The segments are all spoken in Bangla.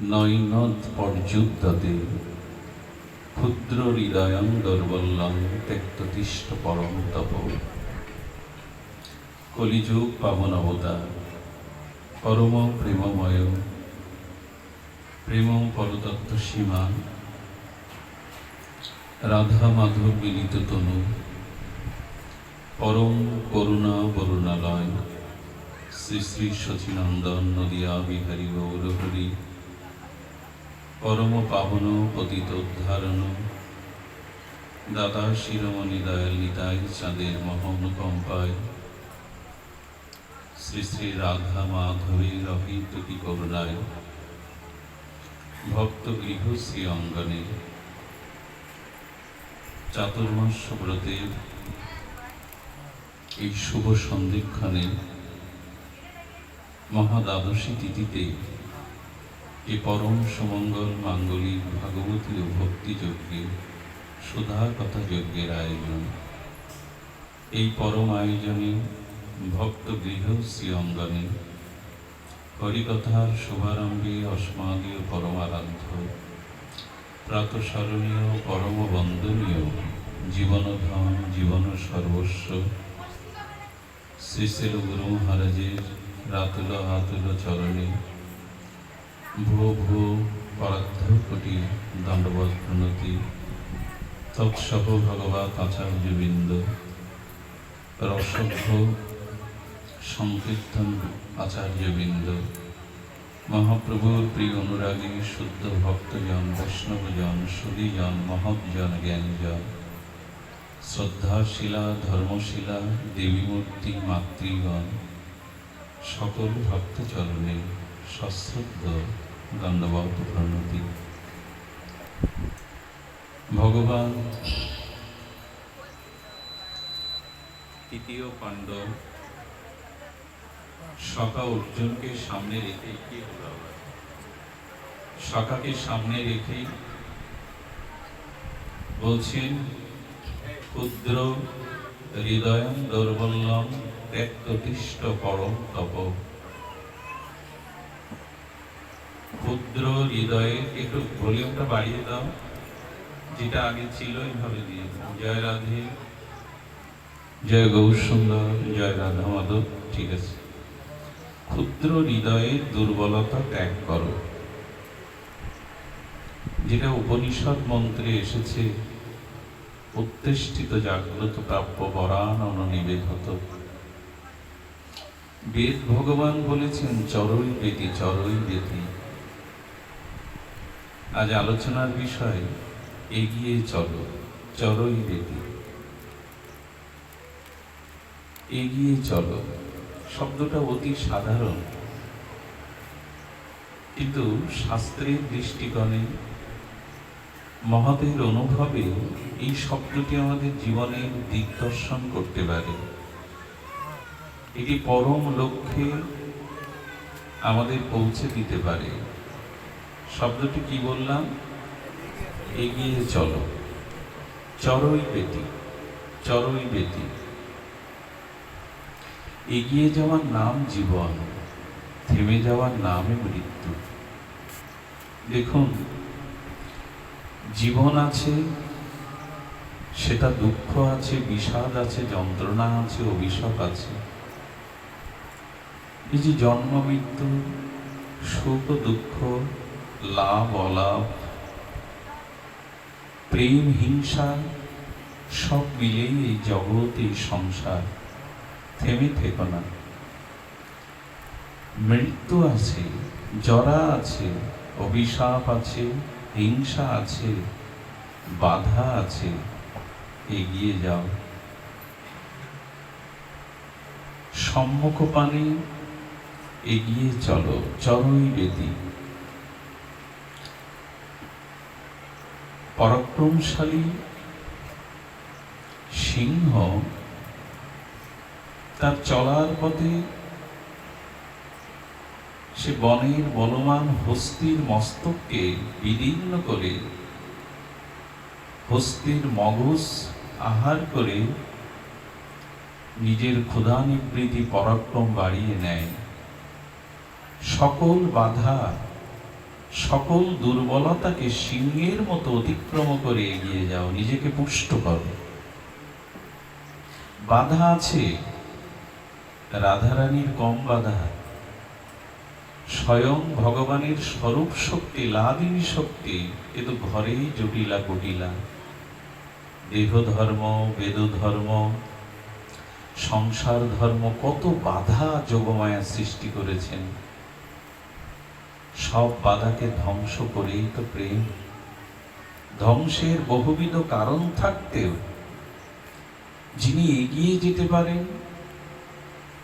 নৈনদ পর্যুদ্যতে ক্ষুদ্র হৃদয়ং দৌর্বল্যং ত্যক্ততিষ্ঠ পরম তপ। কলিযুগ পাবন অবতার পরম প্রেমময় প্রেম পরতত্ত্ব সীমা রাধা মাধব মিলিত তনু পরম করুণা বরুণালয় শ্রী শ্রী শচীনন্দন নদিয়া বিহারী গৌরহরি পরম পাবন পতিত উদ্ধারণ দাতা শিরোমণি দয়াল নিতাই চাঁদের মহানুকম্পায় শ্রী শ্রী রাধা মাধবীর অহিতুকি করুণায় ভক্ত গৃহ শ্রী অঙ্গনে চাতুর্মাস্য ব্রতের এই শুভ সন্ধিক্ষণে মহাদ্বাদশী তিথিতে এ পরম সুমঙ্গল মাঙ্গলিক ভাগবতী ও ভক্তিযজ্ঞে সুধা কথা যজ্ঞের আয়োজন। এই পরম আয়োজনে ভক্ত গৃহ শ্রী অঙ্গনে হরিকথার শুভারম্ভে অস্মাদীয় পরমারাধ্য প্রাতঃস্মরণীয় পরম বন্দনীয় জীবনধন জীবন সর্বস্ব শ্রী শ্রী গুরু মহারাজের রাতুল আতুল চরণে ভুয়ো ভুয়ো পরার্ধ কোটি দণ্ডবৎ প্রণতি। তৎসহ ভগবৎ আচার্যবৃন্দ রসভ্য সংকীর্তন আচার্যবৃন্দ মহাপ্রভুর প্রিয় অনুরাগী শুদ্ধ ভক্তজন বৈষ্ণবজন সুধীজন মহৎজন জ্ঞানীজন শ্রদ্ধাশীলা ধর্মশীলা দেবীমূর্তি মাতৃগণ সকল ভক্তচরণে সশ্রদ্ধ দণ্ডবৎ প্রণতি। ভগবান তৃতীয় পাণ্ডব সখা অর্জুনকে সামনে রেখে সখাকে সামনে রেখে বলছেন ক্ষুদ্র হৃদয়ং দৌর্বল্যং ত্যক্ততিষ্ঠ পরম তপ। ক্ষুদ্র হৃদয়ে একটু ভলিউমটা বাড়িয়ে দাও, যেটা আগে ছিল এইভাবে দিয়ে। জয় রাধে, জয় গৌর সুন্দর, জয় রাধা মাধব। ঠিক আছে। ক্ষুদ্র হৃদয়ের দুর্বলতা ত্যাগ করো, যেটা উপনিষদ মন্ত্রে এসেছে। উত্তেষ্টিত জাগ্রত প্রাপ্য বরান অননিবেদত। বেদ ভগবান বলেছেন চরই বেতি চরই বেতি। আজ আলোচনার বিষয় এগিয়ে চলো, চরই বেতি। এগিয়ে চলো শব্দটা অতি সাধারণ, কিন্তু শাস্ত্রের দৃষ্টিকোণে মহতের অনুভবে এই শব্দটি আমাদের জীবনের দিগদর্শন করতে পারে। এটি পরম লক্ষ্যে আমাদের পৌঁছে দিতে পারে। শব্দটি কি বললাম? এগিয়ে চলো, চরই বেতি, চরই বেতি। এগিয়ে যাওয়ার নাম জীবন, থেমে যাওয়ার নামে মৃত্যু। দেখুন, জীবন আছে, সেটা দুঃখ আছে, বিষাদ আছে, যন্ত্রণা আছে, অভিশাপ আছে। এই যে জন্ম মৃত্যু, সুখ দুঃখ, লাভ অলাভ, প্রেম হিংসা, সব মিলেই এই জগৎ, এই সংসার। থেমে থেকো না। মৃত্যু আছে, জরা আছে, অভিশাপ আছে, হিংসা আছে, বাধা আছে। এগিয়ে যাও। সম্মুখ পানে এগিয়ে চলো, চরই বেতি। পরাক্রমশালী সিংহ তার চলার পথে সে বনের বলবান হস্তির মস্তককে বিদীর্ণ করে, হস্তির মগজ আহার করে নিজের ক্ষুধা নিবৃত্তি পরাক্রম বাড়িয়ে নেয়। সকল বাধা সকল দুর্বলতাকে সিংহের মতো অতিক্রম করে এগিয়ে যাও, নিজেকে পুষ্ট করো। বাধা আছে, রাধারানীর কম বাধা। স্বয়ং ভগবানের স্বরূপ শক্তি, লাদিনী শক্তি, কিন্তু ঘরেই জটিলা কুটিলা। দেহ ধর্ম, বেদ ধর্ম, সংসার ধর্ম, কত বাধা যোগমায়া সৃষ্টি করেছেন। সব বাধাকে ধ্বংস করেই তো প্রেম। ধ্বংসের বহুবিধ কারণ থাকতেও যিনি এগিয়ে যেতে পারেন,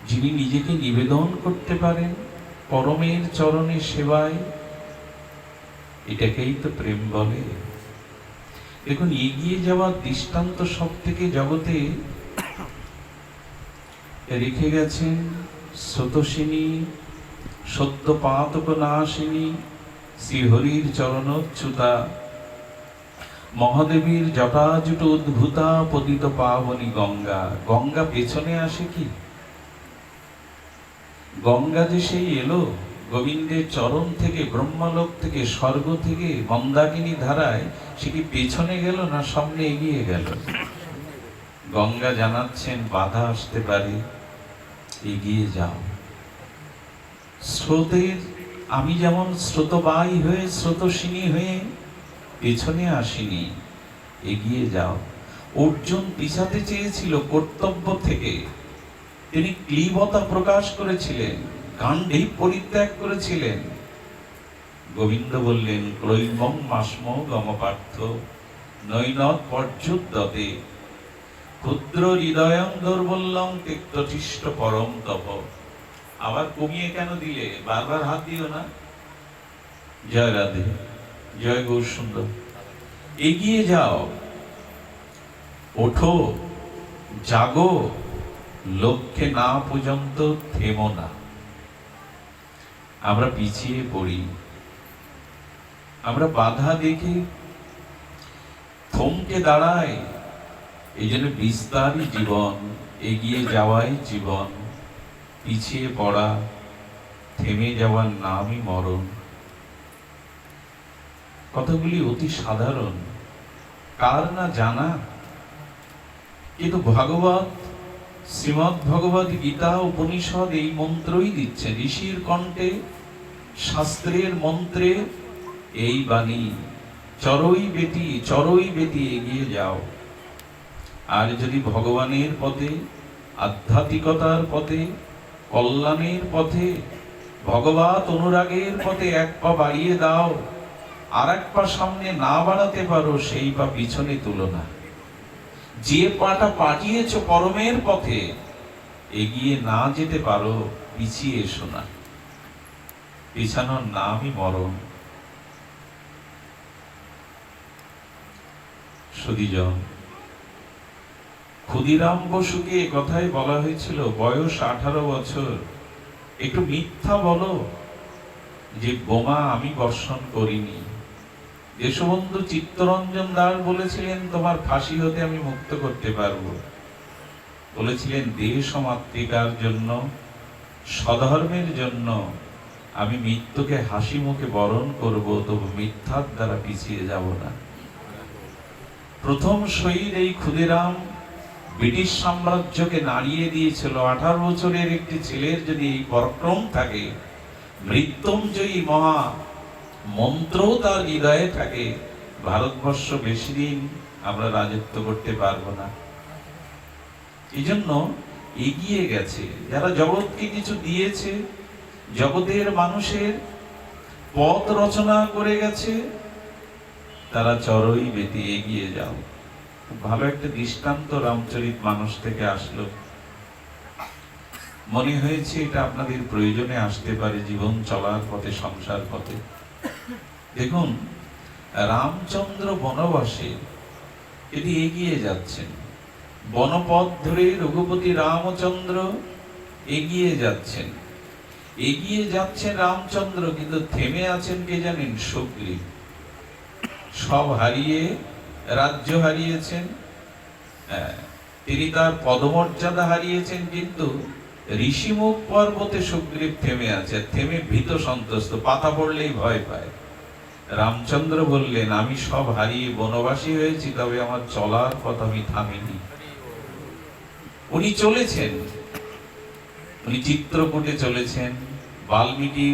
যিনি নিজেকে নিবেদন করতে পারেন পরমের চরণে সেবায়, এটাকেই তো প্রেম বলে। দেখুন, এগিয়ে যাওয়ার দৃষ্টান্ত সব থেকে জগতে রেখে গেছেন স্রোতস্বিনী, সত্যপাতক নাশিনী, শ্রীহরির চরণচ্যুতা, মহাদেবীর জটাজুট উদ্ভূতা, পতিত পাবনী গঙ্গা। গঙ্গা পেছনে আসে কি? গঙ্গা যে সেই এলো গোবিন্দের চরণ থেকে, ব্রহ্মলোক থেকে, স্বর্গ থেকে মন্দাকিনী ধারায়, সে কি পেছনে গেল না সামনে এগিয়ে গেল? গঙ্গা জানাচ্ছেন বাধা আসতে পারে, এগিয়ে যাও। স্রোতের আমি যেমন স্রোতবাহী হয়ে, স্রোতস্বিনী হয়ে পেছনে আসিনি, এগিয়ে যাও। অর্জুন পিছাতে চেয়েছিল কর্তব্য থেকে, তিনি ক্লীবতা প্রকাশ করেছিলেন, গান্ডীব পরিত্যাগ করেছিলেন। গোবিন্দ বললেন, ক্লৈবং মাস্ম গমপার্থ নৈনত পর্যুদ্যতে ক্ষুদ্র হৃদয়ং দৌর্বল্যং তিক্তটিষ্ট পরম তপ। আবার কমিয়ে কেন দিলে? বারবার হাত দিও না। জয় রাধে, জয় গৌর সুন্দর। এগিয়ে যাও, ওঠো, জাগো, লক্ষ্যে না পর্যন্ত থেমো না। আমরা পিছিয়ে পড়ি, আমরা বাধা দেখে থমকে দাঁড়াই। এই জন্য বিস্তারই জীবন, এগিয়ে যাওয়াই জীবন। পিছিয়ে পড়া, থেমে যাওয়ার নামই মরণ। কথাগুলি অতি সাধারণ, কার না জানা, কিন্তু ভাগবত, শ্রীমদ্ ভগবদ গীতা, উপনিষদ এই মন্ত্রই দিচ্ছে। ঋষির কণ্ঠে, শাস্ত্রের মন্ত্রে এই বাণী, চরই বেটি, চরই বেটি এগিয়ে যাও। আর যদি ভগবানের পথে, আধ্যাত্মিকতার পথে, কল্যাণের পথে, ভগবত অনুরাগের পথে এক পা বাড়িয়ে দাও, আর এক পা সামনে না বাড়াতে পারো, সেই পা পিছনে তুলো না। যে পাটা পাঠিয়েছ পরমের পথে, এগিয়ে না যেতে পারো, পিছিয়ে এসো না। পিছানোর নামই মরণ। সুধীজন, ক্ষুদিরাম বসুকে কথাই বলা হয়েছিল, বয়স 18 বছর, একটু মিথ্যা বলো যে বোমা আমি বর্ষণ করিনি। দেশবন্ধু চিত্তরঞ্জন দাস বলেছিলেন, তোমার ফাঁসি হতে আমি মুক্ত করতে পারবো। বলেছিলেন, দেশ ও মাতৃকার জন্য, স্বধর্মের জন্য আমি মৃত্যুকে হাসি মুখে বরণ করব, তবু মিথ্যার দ্বারা পিছিয়ে যাব না। প্রথম শহীদ এই ক্ষুদিরাম ব্রিটিশ সাম্রাজ্যকে নাড়িয়ে দিয়েছিল। 18 বছরের একটি ছেলের যদি এই পরাক্রম থাকে, মৃত্যুঞ্জয়ী মহা মন্ত্র তার হৃদয়ে থাকে, ভারতবর্ষ বেশি দিন আমরা রাজত্ব করতে পারবো না। এই জন্য এগিয়ে গেছে যারা জগৎকে কিছু দিয়েছে, জগতের মানুষের পথ রচনা করে গেছে, তারা চরই বেটি এগিয়ে যাও। ভালো একটা দৃষ্টান্ত রামচরিত মানস থেকে আসলো, মনে হয়েছে এটা আপনাদের প্রয়োজনে আসতে পারে জীবন চলার পথে, সংসার পথে। দেখুন, রামচন্দ্র বনবাসে এটি এগিয়ে যাচ্ছেন, বনপথ ধরে রঘুপতি রামচন্দ্র এগিয়ে যাচ্ছেন। এগিয়ে যাচ্ছেন রামচন্দ্র, কিন্তু থেমে আছেন কে জানেন? সুগ্রীব। সব হারিয়ে, রাজ্য হারিয়েছেন, তিনি তার পদমর্যাদা হারিয়েছেন, কিন্তু ঋষিমুখ পর্বতে সুগ্রীব থেমে আছে। থেমে ভীত সন্ত্রস্ত, পাতা পড়লেই ভয় পায়। রামচন্দ্র বললেন, আমি সব হারিয়ে বনবাসী হয়েছি, তবে আমার চলার পথ আমি থামিনি। উনি চলেছেন, উনি চিত্রকূটে চলেছেন, বাল্মীকি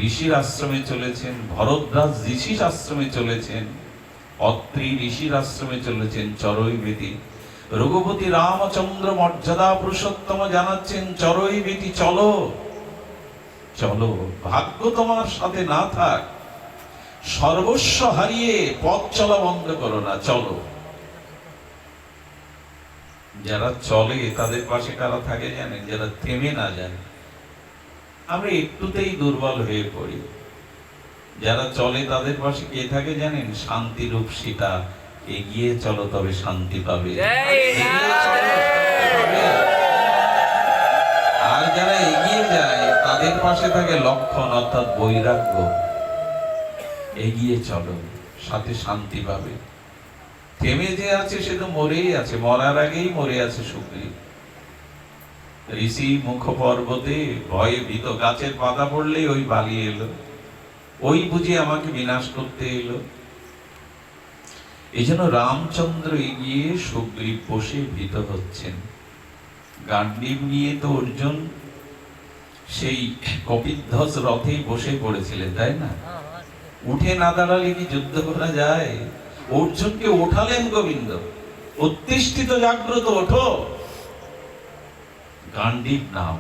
ঋষির আশ্রমে চলেছেন, ভরদ্বাজ ঋষির আশ্রমে চলেছেন, অত্রি ঋষির আশ্রমে চলেছেন, চরই বেদি। রঘুপতি রামচন্দ্র মর্যাদা পুরুষোত্তম জানাচ্ছেন, চরই বেদি চলো চলো, ভাগ্য তোমার সাথে না থাক, সর্বস্ব হারিয়ে পথ চলা বন্ধ করো না, চলো। যারা চলে তাদের পাশে কারা থাকে জানেন? যারা থেমে না যায়। আমরা একটুতেই দুর্বল হয়ে পড়ি। যারা চলে তাদের পাশে কে থাকে জানেন? শান্তি রূপ সীতা। এগিয়ে চলো তবে শান্তি পাবে। আর যারা এগিয়ে যায় তাদের পাশে থাকে লক্ষণ, অর্থাৎ বৈরাগ্য। এগিয়ে চলো, সাথে শান্তি পাবে। থেমে যে আছে সে তো মরেই আছে, মরার আগেই মরে আছে সুগ্রীব। ঋষি মুখ পর্বতে ভয়ে ভীত, গাছের পাতা পড়লেই ওই বালি এলো, ওই বুঝি আমাকে বিনাশ করতে এলো। এই জন্য রামচন্দ্র এগিয়ে, সুগ্রীব বসে ভীত হচ্ছেন। গান্ডীব নিয়ে তো অর্জুন সেই কপিধ্বজ রথেই বসে পড়েছিলেন, তাই না? উঠে না দাঁড়ালে কি যুদ্ধ করা যায়? অর্জুনকে ওঠালেন গোবিন্দ, উত্তিষ্ঠিত জাগ্রত, ওঠো। গান্ডীব নাও।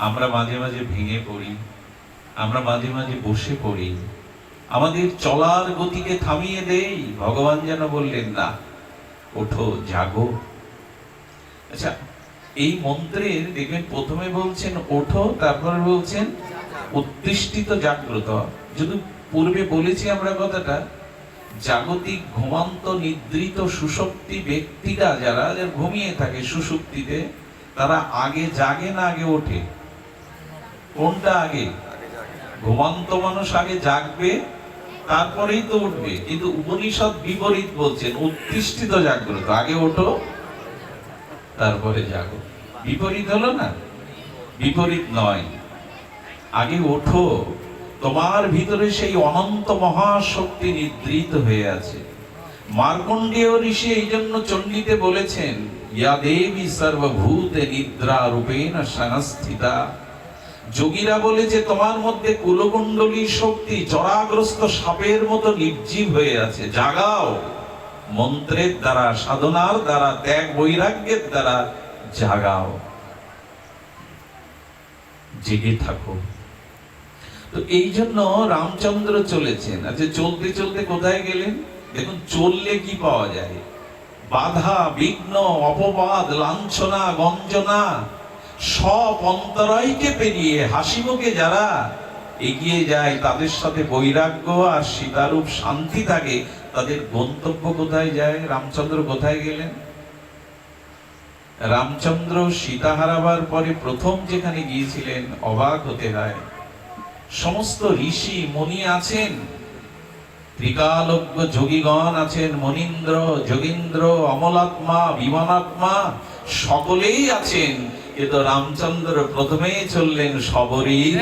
আমরা মাঝে মাঝে ভেঙে পড়ি, আমরা মাঝে মাঝে বসে পড়ি, আমাদের চলার গতিকে থামিয়ে দেই। ভগবান যেন বললেন, না, ওঠো, জাগো। আচ্ছা, এই মন্ত্রের দেখবেন প্রথমে বলছেন ওঠো, তারপরে বলছেন উত্তিষ্ঠিত জাগ্রত। যদি পূর্বে বলেছি আমরা কথাটা, জাগতিক ঘুমান্ত নিদ্রিত সুষুপ্তি ব্যক্তিরা, যারা ঘুমিয়ে থাকে সুষুপ্তিতে, তারা আগে জাগে না আগে ওঠে? কোনটা আগে? ঘুমান্ত মানুষ আগে জাগবে, তারপরেই তো উঠবে। কিন্তু উপনিষদ বিপরীত বলছেন, উত্তিষ্ঠিত জাগ্রত, আগে ওঠো তারপরে জাগো। বিপরীত হলো না? বিপরীত নয়, আগে ওঠো। তোমার ভিতরে সেই অনন্ত মহাশক্তি নিদ্রিত হয়ে আছে। মার্কণ্ডেয় ঋষি এই জন্য চণ্ডীতে বলেছেন, ইয়া দেবী সর্বভূতে নিদ্রা রূপেণ সংস্থিতা। যোগীরা বলেছে, তোমার মধ্যে কুলকুণ্ডলী শক্তি জরাগ্রস্ত সাপের মতো নির্জীব হয়ে আছে, জাগাও। মন্ত্রের দ্বারা, সাধনার দ্বারা, ত্যাগ বৈরাগ্যের দ্বারা জাগাও, জেগে থাকো। তো এই জন্য রামচন্দ্র চলেছেন। আচ্ছা, চলতে চলতে কোথায় গেলেন? দেখুন, চললে কি পাওয়া যায়? বাধা, বিঘ্ন, অপবাদ, লাঞ্ছনা, গঞ্জনা, সব অন্তরায়কে পেরিয়ে হাসি মুখে যারা এগিয়ে যায়, তাদের সাথে বৈরাগ্য আর সীতারূপ শান্তি থাকে, তাদের গন্তব্য কোথায় যায়? রামচন্দ্র কোথায় গেলেন? রামচন্দ্র সীতা হারাবার পরে প্রথম যেখানে গিয়েছিলেন, অবাক হতে হয়। সমস্ত ঋষি মুনি আছেন, ত্রিকালজ্ঞ যোগীগণ আছেন, মনীন্দ্র, যোগীন্দ্র, অমলাত্মা, বিমানাত্মা, সকলেই আছেন। কিন্তু রামচন্দ্র প্রথমেই চললেন শবরীর।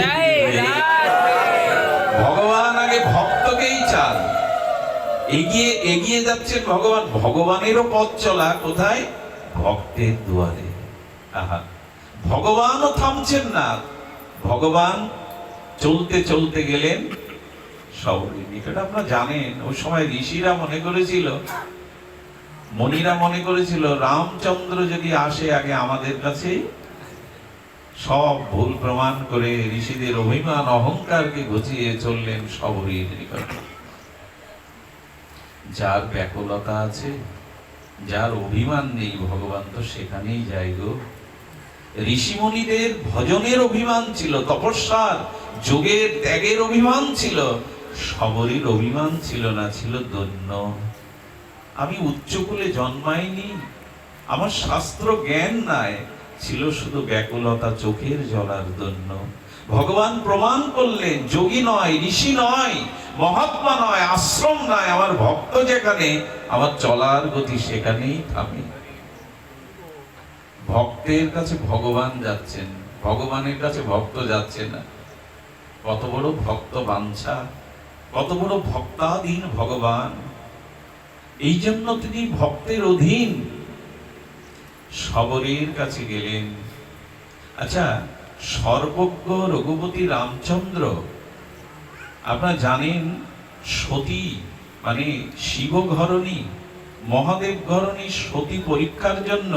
ভগবান আগে ভক্তকেই চান, এগিয়ে এগিয়ে যাচ্ছেন ভগবান। ভগবানেরও পথ চলা কোথায়? ভক্তের দুয়ারে। আহা, ভগবানও থামছেন না। ভগবান চলতে চলতে গেলেন শবরীর নিকট। আপনারা জানেন, ওই সময় ঋষিরা মনে করেছিল, মুনিরা মনে করেছিল, রামচন্দ্র যদি আসে আগে আমাদের কাছে, সব ভুল প্রমাণ করে ঋষিদের অভিমান অহংকারকে ঘুচিয়ে চললেন শবরীর নিকট। যার ব্যাকুলতা আছে, যার অভিমান নেই, ভগবান তো সেখানেই যায় গো। ঋষিমুনিদের ভজনের অভিমান ছিল, তপস্যার, যোগের, ত্যাগের অভিমান ছিল। শবরীর অভিমান ছিল না, ছিল দৈন্য। আমি উচ্চকুলে জন্মাইনি, আমার শাস্ত্র জ্ঞান নাই, ছিল শুধু ব্যাকুলতা, চোখের জলার দৈন্য। ভগবান প্রমাণ করলেন, যোগী নয়, ঋষি নয়, মহাত্মা নয়, আশ্রম নয়, আমার ভক্ত যেখানে, আমার চলার গতি সেখানেই থামে। ভক্তের কাছে ভগবান যাচ্ছেন, ভগবানের কাছে ভক্ত যাচ্ছে না। কত বড় ভক্ত বাঞ্ছা! কত বড় ভক্তাধীন ভগবান। এই জন্য তিনি ভক্তের অধীন। শবরের কাছে গেলেন। আচ্ছা, সর্বজ্ঞ রঘুপতি রামচন্দ্র, আপনারা জানেন সতী মানে শিব ঘরণী, মহাদেব ঘরণী সতী পরীক্ষার জন্য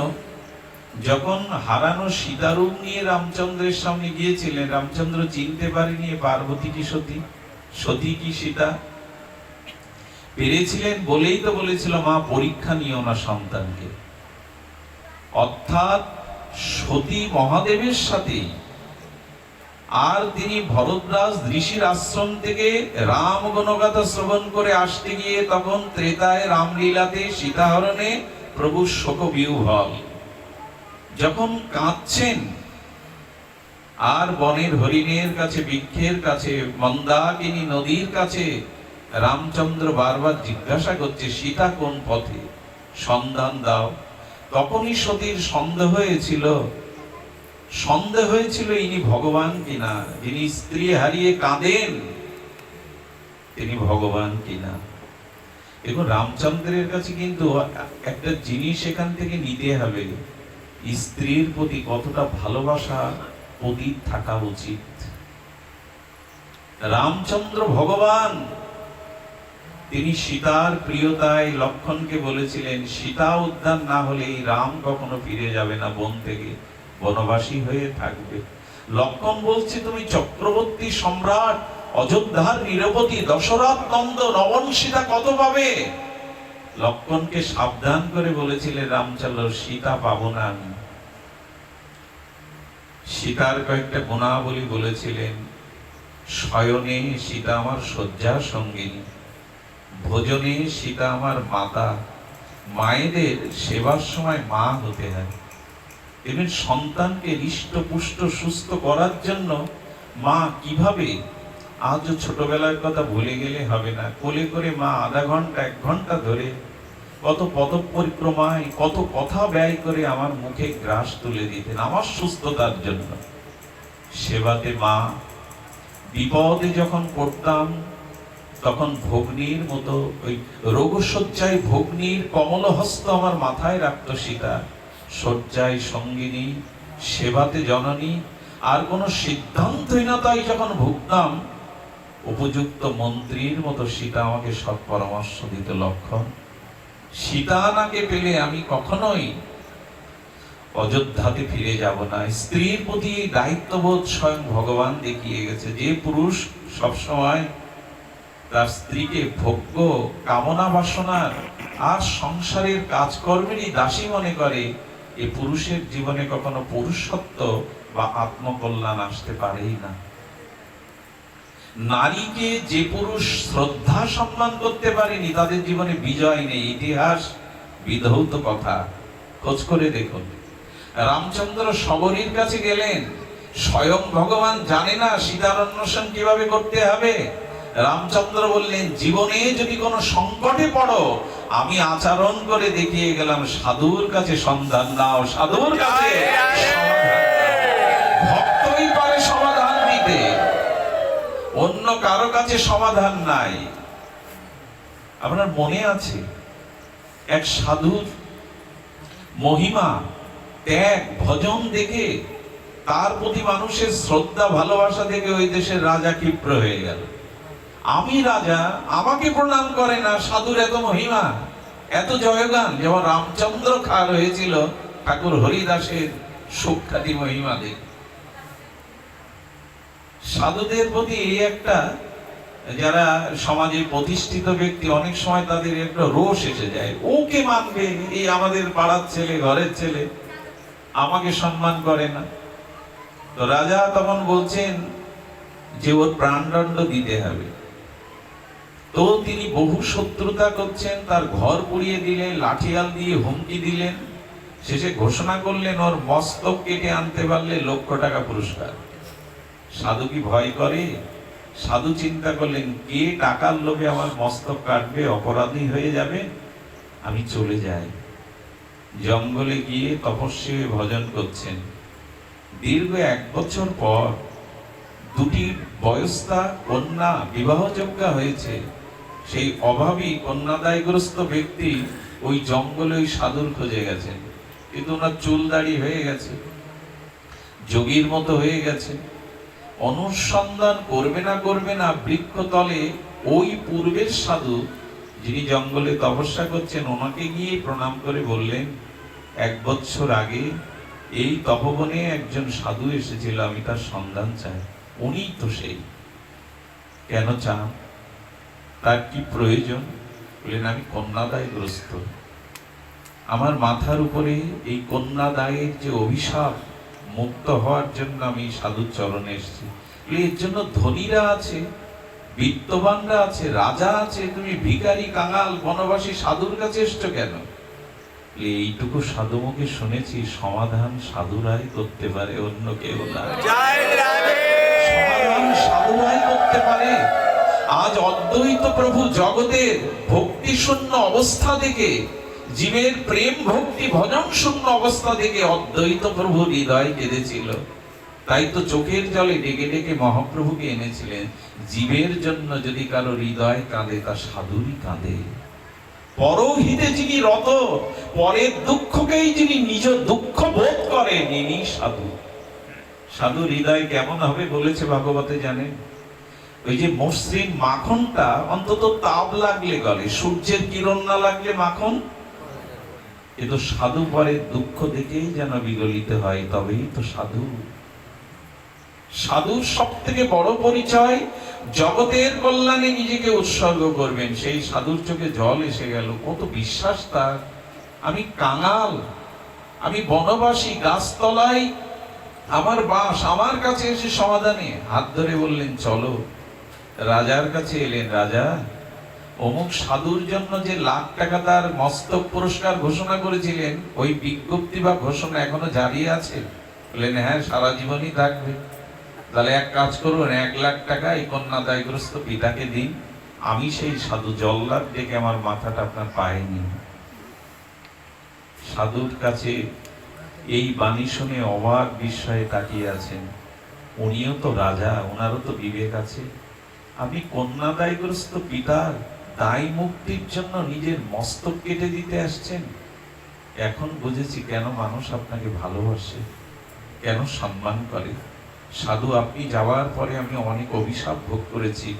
যখন হারানো সীতারূপ নিয়ে রামচন্দ্রের সামনে গিয়েছিলেন, রামচন্দ্র চিনতে পারেনি পার্বতী কি সতী, সতী কি সীতা। পেরেছিলেন বলেই তো বলেছিল, মা পরীক্ষা নিও না সন্তানকে। অর্থাৎ সতী মহাদেবের সাথে। আর তিনি ভরদ্বাজ ঋষির আশ্রম থেকে রাম গুণগাথা শ্রবণ করে আসতে গিয়ে তখন ত্রেতায় রামলীলাতে সীতাহরণে প্রভু শোক বিহ্বল, যখন কাঁদছেন আর বনের হরিণের কাছে, বৃক্ষের কাছে, মন্দাকিনী নদীর কাছে রামচন্দ্র বারবার জিজ্ঞাসা করছে, সীতা কোন পথে, সন্ধান দাও। তখনই সতীর সন্দেহ হয়েছিল ইনি ভগবান কিনা, যিনি স্ত্রী হারিয়ে কাঁদেন তিনি ভগবান কিনা। দেখুন, রামচন্দ্রের কাছে কিন্তু একটা জিনিস এখান থেকে নিতে হবে, স্ত্রীর প্রতি কতটা ভালোবাসা অতীত থাকা উচিত। রামচন্দ্র ভগবান, তিনি সীতার প্রিয়তায় লক্ষ্মণকে বলেছিলেন, সীতা উদ্ধার না হলে এই রাম কখনো ফিরে যাবে না, বন থেকে বনবাসী হয়ে থাকবে। লক্ষ্মণ বলছে, তুমি চক্রবর্তী সম্রাট, অযোধ্যার নিরবধি দশরথ নন্দন নবন সীতা কত পাবে। লক্ষ্মণকে সাবধান করে বলেছিলেন রামচন্দ্র, সীতা পাবো না আমি। সীতার কয়েকটা গুণাবলী বলেছিলেন, শয়নে সীতা আমার শয্যা সঙ্গিনী, ভোজনে সীতা আমার মাতা। মায়েদের সেবার সময় মা হতে হয়। এবং সন্তানকে হৃষ্টপুষ্ট সুস্থ করার জন্য মা কিভাবে, আজও ছোটবেলার কথা ভুলে গেলে হবে না, কোলে করে মা আধা ঘন্টা 1 ঘন্টা ধরে কত পথ পরিক্রমায় কত কথা ব্যয় করে আমার মুখে গ্রাস তুলে দিতেন আমার সুস্থতার জন্য। সেবাতে মা, বিপদে যখন পড়তাম তখন ভগ্নীর মতো ওই রোগশয্যায় ভগ্নীর কমল হস্ত আমার মাথায় রাখত সীতা। শয্যায় সঙ্গিনী, সেবাতে জননী। আর কোন সিদ্ধান্তহীনতায় যখন ভুগতাম, উপযুক্ত মন্ত্রীর মতো সীতা আমাকে সৎ পরামর্শ দিত, লক্ষণ সীতা নাকে পেলে আমি কখনোই অযোধ্যাতে ফিরে যাব না। স্ত্রীর প্রতি দায়িত্ববোধ স্বয়ং ভগবান দেখিয়ে গেছে। যে পুরুষ সবসময় তার স্ত্রীকে ভোগ্য কামনা বাসনার আর সংসারের কাজকর্মেরই দাসী মনে করে, এ পুরুষের জীবনে কখনো পুরুষত্ব বা আত্মকল্যাণ আসতে পারেই না। নারীকে যে পুরুষ শ্রদ্ধা সম্মান করতে পারেনি, তাদের জীবনে বিজয় নেই। ইতিহাস বিধৌত কথা, খোঁজ করে দেখুন। রামচন্দ্র শবরীর কাছে গেলেন, স্বয়ং ভগবান জানে না সীতার অন্বেষণ কিভাবে করতে হবে। রামচন্দ্র বললেন, জীবনে যদি কোনো সংকটে পড়ো, আমি আচরণ করে দেখিয়ে গেলাম, সাধুর কাছে সন্ধান নাও, সাধুর কাছে ভক্তই পারে সমাধান দিতে, অন্য কারো কাছে সমাধান নাই। আপনার মনে আছে এক সাধুর মহিমা, ত্যাগ, ভজন দেখে তার প্রতি মানুষের শ্রদ্ধা ভালোবাসা দেখে ওই দেশের রাজা ক্ষিপ্র হয়ে গেল। আমি রাজা, আমাকে প্রণাম করে না, সাধুর এত মহিমা, এত জয়গান। যেমন রামচন্দ্র খাল হয়েছিল ঠাকুর হরিদাসের সুখ্যাতি মহিমা দেখ। সাধুদের প্রতি এই একটা, যারা সমাজে প্রতিষ্ঠিত ব্যক্তি, অনেক সময় তাদের একটা রোষ এসে যায়, ওকে মানবে, এই আমাদের পাড়ার ছেলে, ঘরের ছেলে, আমাকে সম্মান করে না। তো রাজা তখন বলছেন যে ওর প্রাণদণ্ড দিতে হবে। তো তিনি বহু শত্রুতা করছেন, তার ঘর পুড়িয়ে দিলেন, লাঠিয়াল দিয়ে হুমকি দিলেন, শেষে ঘোষণা করলেন ওর মস্তক কেটে আনতে পারলে 1,00,000 টাকা পুরস্কার। সাধু কি ভয় করে? সাধু চিন্তা করলেন, কে টাকার লোভে আমার মস্তক কাটবে, অপরাধী হয়ে যাবে, আমি চলে যাই। জঙ্গলে গিয়ে তপস্বী ভজন করছেন। দীর্ঘ 1 বছর পর দুটি বয়স্তা কন্যা বিবাহযোগ্য হয়েছে, সেই অভাবী কন্যাদায়গ্রস্ত ব্যক্তি ওই জঙ্গলে ওই সাধুর খোঁজে গেছেন, কিন্তু ওনার চুল দাড়ি হয়ে গেছে, যোগীর মতো হয়ে গেছে। অনুসন্ধান করবে না বৃক্ষতলে ওই পূর্বের সাধু যিনি জঙ্গলে তপস্যা করছেন, ওনাকে গিয়ে প্রণাম করে বললেন, 1 বছর আগে এই তপবনে একজন সাধু এসেছিল, আমি তার সন্ধান চাই। উনিই তো সেই। কেন চান? তার কি প্রয়োজন? বললেন, আমি কন্যাদায়গ্রস্ত, আমার মাথার উপরে এই কন্যাদায়ের যে অভিশাপ, মুক্ত হওয়ার জন্য আমি সাধুর চরণে এসেছি। এর জন্য ধনীরা আছে, বিত্তবানরা আছে, রাজা আছে, তুমি ভিখারি কাঙাল বনবাসী সাধুর কাছে এসছো কেন? এইটুকু সাধু মুখে শুনেছি, সমাধান সাধুরাই করতে পারে, অন্য কেউ না। সমাধান সাধুরাই করতে পারে। আজ অদ্বৈত প্রভু জগতের ভক্তি শূন্য অবস্থা থেকে, জীবের প্রেম ভক্তি ভজন শূন্য অবস্থা থেকে অদ্বৈত প্রভু হৃদয় কেঁদেছিল। তাই তো চোখের জলে ডেকে ডেকে মহাপ্রভুকে এনেছিলেন। জীবের জন্য যদি কারো হৃদয় কাঁদে, তা সাধুরই কাঁদে। পরহিতে যিনি রত, পরের দুঃখকেই যিনি নিজ দুঃখ বোধ করেন, ইনি সাধু। সাধু হৃদয় কেমন হবে বলেছে ভাগবতে জানেন? ওই যে মসৃণ মাখনটা অন্তত তাপ লাগলে গলে, সূর্যের কিরণ না লাগলে মাখন। কিন্তু সাধু পরের দুঃখ দেখেই যেন বিগলিত হয়, তবেই তো সাধু। সাধুর সব থেকে বড় পরিচয়, জগতের কল্যাণে নিজেকে উৎসর্গ করবেন। সেই সাধুর চোখে জল এসে গেল, কত বিশ্বাস তার। আমি কাঙাল, আমি বনবাসী, গাছতলায় আমার বাস, আমার কাছে এসে সমাধানে হাত ধরে বললেন চলো। রাজার কাছে এলেন, রাজা অমুক সাধুর জন্য যে লাখ টাকা তার মস্তক পুরস্কার ঘোষণা করেছিলেন, ওই বিজ্ঞপ্তি বা ঘোষণা এখনো জারি আছে? বললেন, হ্যাঁ, সারা জীবনই থাকবে। তাহলে এক কাজ করুন, 1 লাখ টাকা এই কন্যাদায়গ্রস্ত পিতাকে দিন, আমি সেই সাধু জল্লাদ ডেকে আমার মাথাটা আপনার পায়ে নিই। সাধুর কাছে এই বাণী শুনে অবাক বিস্ময়ে তাকিয়ে আছেন। উনিও তো রাজা, ওনারও তো বিবেক আছে। আপনি কন্যাদায়গ্রস্ত পিতার দায় মুক্তির জন্য নিজের মস্তক কেটে দিতে আসছেন। এখন বুঝেছি কেন মানুষ আপনাকে ভালোবাসে, কেন সম্মান করে। সাধু, আপনি যাওয়ার পরে আমি অনেক অভিশাপ ভোগ করেছি,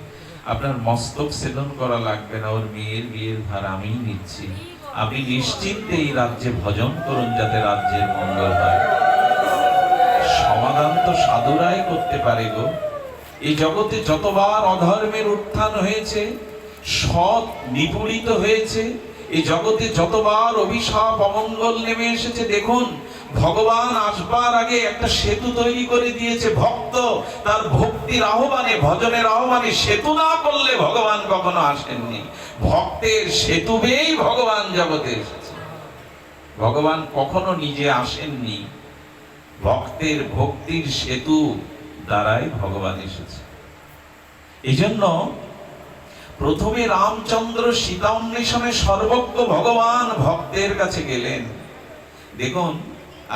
আপনার মস্তক ছেদন করা লাগবে না, ওর মেয়ের বিয়ের ভার আমিই নিচ্ছি। আপনি নিশ্চিন্তে এই রাজ্যে ভজন করুন, যাতে রাজ্যের মঙ্গল হয়। সমাধান তো সাধুরাই করতে পারে গো। এই জগতে যতবার অধর্মের উত্থান হয়েছে, সৎ নিপীড়িত হয়েছে, এই জগতে যতবার অভিশাপ অমঙ্গল নেমে এসেছে, দেখুন ভগবান আসবার আগে একটা সেতু তৈরি করে দিয়েছে। ভক্ত তার ভক্তির আহ্বানে, ভজনের আহ্বানে সেতু না করলে ভগবান কখনো আসেননি। ভক্তের সেতু বেয়েই ভগবান জগতে এসেছে। ভগবান কখনো নিজে আসেননি, ভক্তের ভক্তির সেতু দ্বারাই ভগবান এসেছে। এই জন্য প্রথমে রামচন্দ্র সীতা অন্বেষণে সর্বজ্ঞ ভগবান ভক্তের কাছে গেলেন। দেখুন,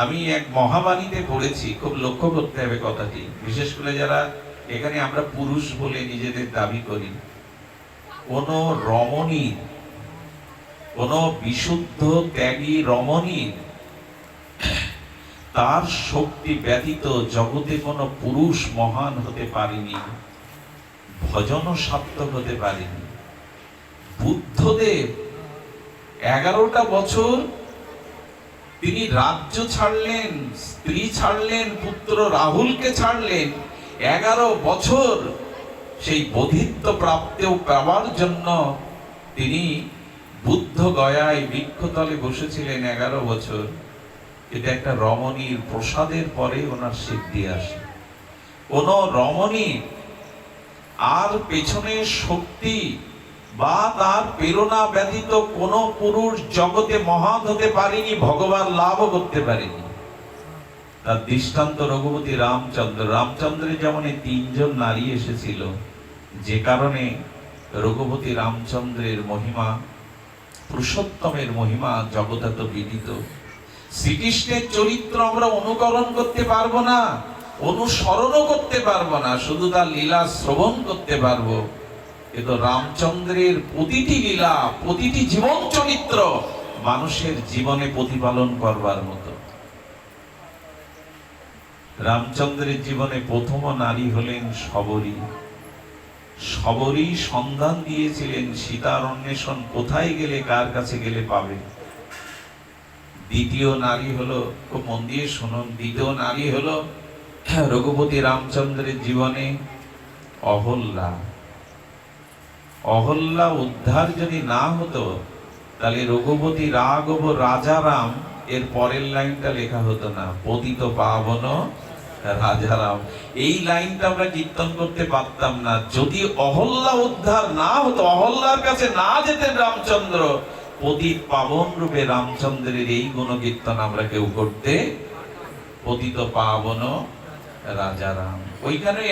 আমি এক মহাবাণীতে পড়েছি, খুব লক্ষ্য করতে হবে কথাটি, বিশেষ করে যারা এখানে আমরা পুরুষ বলে নিজেদের দাবি করি। কোন রমণীর, কোন বিশুদ্ধ ত্যাগী রমণীর তার শক্তি ব্যতীত জগতে কোনো পুরুষ মহান হতে পারেনি, ভজনও সার্থক হতে পারেনি। বুদ্ধদেব 11টা বছর তিনি রাজ্য ছাড়লেন, স্ত্রী ছাড়লেন, পুত্র রাহুলকে ছাড়লেন। 11 বছর সেই বোধিত্ব প্রাপ্তেও পাওয়ার জন্য তিনি বুদ্ধ গয়ায় বৃক্ষতলে বসেছিলেন 11 বছর। এটা একটা রমণীর প্রসাদের পরে ওনার সিদ্ধি আসে। কোন রমণী আর পেছনে শক্তি বা তার প্রেরণা ব্যতীত কোন পুরুষ জগতে মহান হতে পারেনি, ভগবান লাভও করতে পারেনি। তার দৃষ্টান্ত রঘুপতি রামচন্দ্র। রামচন্দ্রের যেমন 3 জন নারী এসেছিল, যে কারণে রঘুপতি রামচন্দ্রের মহিমা, পুরুষোত্তমের মহিমা জগতে তো বিদিত। শ্রীকৃষ্ণের চরিত্র আমরা অনুকরণ করতে পারবো না, অনুসরণও করতে পারবো না, শুধু তার লীলা শ্রবণ করতে পারবো। কিন্তু রামচন্দ্রের প্রতিটি লীলা, প্রতিটি জীবন চরিত্র মানুষের জীবনে প্রতিপালন করবার মতো। রামচন্দ্রের জীবনে প্রথম নারী হলেন শবরী। শবরী সন্ধান দিয়েছিলেন সীতার অন্বেষণ কোথায় গেলে, কার কাছে গেলে পাবে। দ্বিতীয় নারী হলো, খুব মন দিয়ে শুনুন, দ্বিতীয় নারী হলো রঘুপতি রামচন্দ্রের জীবনে অহল্যা। অহল্যা উদ্ধার যদি না হতো তাহলে রঘুপতি রাঘব রাজারাম এর পরের লাইনটা লেখা হতো না, পতিত পাবন রাজারাম। এই লাইনটা আমরা কীর্তন করতে পারতাম না যদি অহল্যা উদ্ধার না হতো, অহল্যার কাছে না যেতেন রামচন্দ্র, পতিত পাবন রূপে রামচন্দ্রের এই গুণ কীর্তন আমরা কেউ করতে। পতিত পাবন রাজারাম, ওইখানে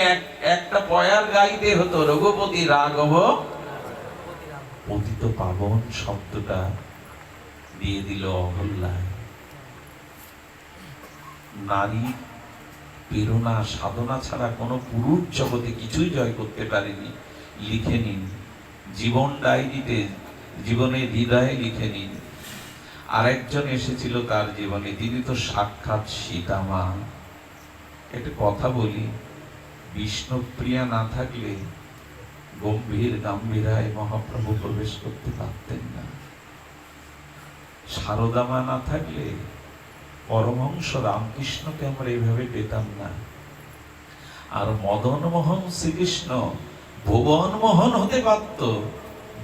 একটা পয়ার গাইতে হতো, রঘুপতি রাঘব পতিত পাবন শব্দটা দিয়ে দিল অহল্যায়। নারী প্রেরণা সাধনা ছাড়া কোনো পুরুষ জগতে কিছুই জয় করতে পারেনি। লিখে নিন জীবন ডায়েরিতে, জীবনের হৃদয়ে লিখে নিন। আরেকজন এসেছিল তার জীবনে, তিনি তো সাক্ষাৎ সীতা মা। একটা কথা বলি, বিষ্ণুপ্রিয়া না থাকলে গম্ভীর গাম্ভীরায় মহাপ্রভু প্রবেশ করতে পারতেন না। সারদা মা না থাকলে পরমহংস রামকৃষ্ণকে আমরা এইভাবে পেতাম না। আর মদন মোহন শ্রীকৃষ্ণ ভুবন মোহন হতে পারত,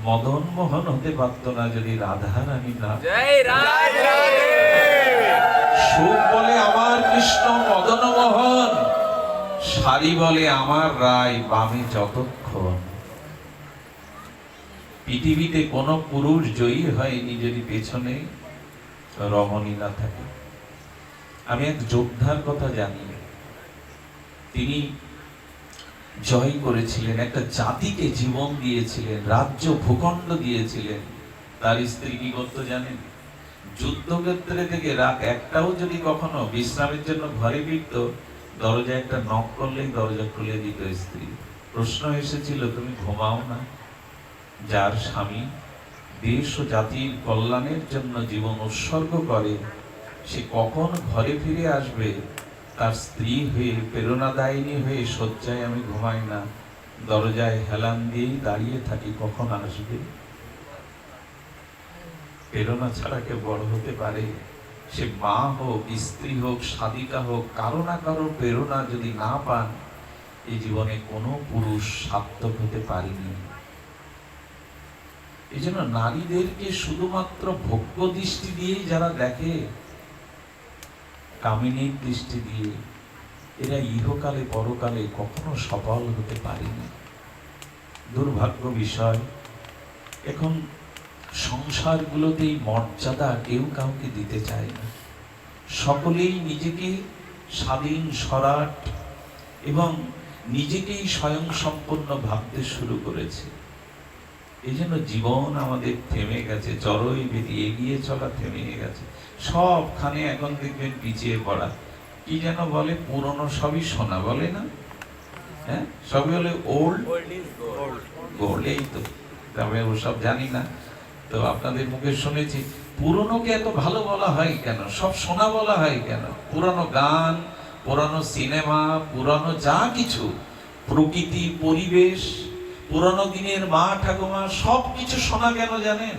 মদন মোহন হতে পারত না যদি রাধা রানী না। সুখ বলে আমার কৃষ্ণ মদন মোহন, সারি বলে আমার রায় বামে যতক্ষণ। পৃথিবীতে কোন পুরুষ জয়ী হয়নি যদি পেছনে রমণী না থাকে। আমি এক যোদ্ধার কথা জানি, তিনি জয় করেছিলেন, একটা জাতিকে জীবন দিয়েছিলেন, রাজ্য ভূখণ্ড দিয়েছিলেন। তার স্ত্রী কি করতো জানেন? যুদ্ধক্ষেত্রে থেকে রাত একটাও যদি কখনো বিশ্রামের জন্য ঘরে ফিরত, দরজায় একটা নক করলেই দরজা খুলে দিত স্ত্রী। প্রশ্ন এসেছিল, তুমি ঘুমাও না? যার স্বামী দেশ ও জাতির কল্যাণের জন্য জীবন উৎসর্গ করে, সে কখন ঘরে ফিরে আসবে? তার স্ত্রী হয়ে, প্রেরণাদায়িনী হয়ে শয্যায় আমি ঘুমাই না, দরজায় হেলান দিয়েই দাঁড়িয়ে থাকি, কখন আসবে। প্রেরণা ছাড়া কেউ বড় হতে পারে? সে মা হোক, স্ত্রী হোক, সাধিকা হোক, কারো না কারো প্রেরণা যদি না পান, এই জীবনে কোনো পুরুষ সার্থক হতে পারেনি। এই জন্য নারীদেরকে শুধুমাত্র ভোগ্য দৃষ্টি দিয়েই যারা দেখে, কামিনীর দৃষ্টি দিয়ে, এরা ইহকালে পরকালে কখনো সফল হতে পারেনি। দুর্ভাগ্য বিষয়, এখন সংসারগুলোতেই মর্যাদা কেউ কাউকে দিতে চায় না। সকলেই নিজেকে স্বাধীন, স্বরাট এবং নিজেকেই স্বয়ং সম্পূর্ণ ভাবতে শুরু করেছে। এই জন্য জীবন আমাদের থেমে গেছে, চরই বেদি এগিয়ে চলা থেমে গেছে। সবখানে এখন দেখবেন পিছিয়ে পড়া। কি যেন বলে, পুরনো সবই সোনা বলে না? হ্যাঁ, সবই হলে ওল্ড গোল্ড। এই তো, তবে ওসব জানি না, তো আপনাদের মুখে শুনেছি। পুরনোকে এত ভালো বলা হয় কেন? সব সোনা বলা হয় কেন? পুরানো গান, পুরানো সিনেমা, পুরানো যা কিছু, প্রকৃতি, পরিবেশ, পুরানো দিনের মা ঠাকুমা, সব কিছু সোনা কেন জানেন?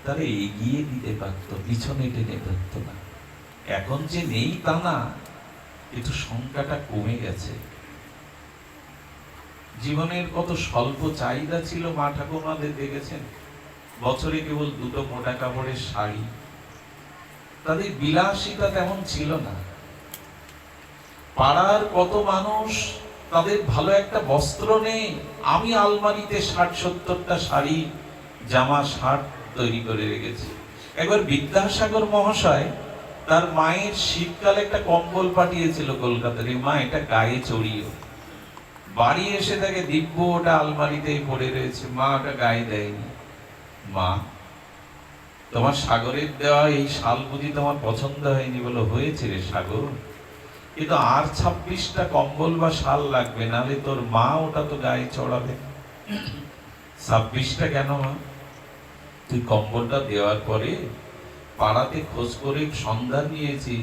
তারা এগিয়ে দিতে পারত, পিছনে টেনে ধরত না। এখন যে নেই তা না, কিন্তু সংখ্যাটা কমে গেছে। জীবনের কত স্বল্প চাহিদা ছিল মা ঠাকুমাদের, দেখেছেন? বছরে কেবল দুটো মোটা কাপড়ের শাড়ি, তাদের বিলাসিতা তেমন ছিল না। পাড়ার কত মানুষ, তাদের ভালো একটা বস্ত্র নেই, আমি আলমারিতে 60-70টা শাড়ি, জামা, শার্ট তৈরি করে রেখেছি। একবার বিদ্যাসাগর মহাশয় তার মায়ের শীতকালে একটা কম্বল পাঠিয়েছিল কলকাতার, মা এটা গায়ে চড়িও। বাড়ি এসে তাকে দিব্য ওটা আলমারিতেই পড়ে রয়েছে, মা ওটা গায়ে দেয়নি। মা, তোমার সাগরের দেওয়া এই শাল বুঝি তোমার পছন্দ হয়নি? বলো, হয়েছে রে সাগর, কিন্তু আর 26টা কম্বল বা শাল লাগবে, নাহলে তোর মা ওটা তো গায়ে চড়াবে। 26টা কেন মা? তুই কম্বলটা দেওয়ার পরে পাড়াতে খোঁজ করে সন্ধান নিয়েছি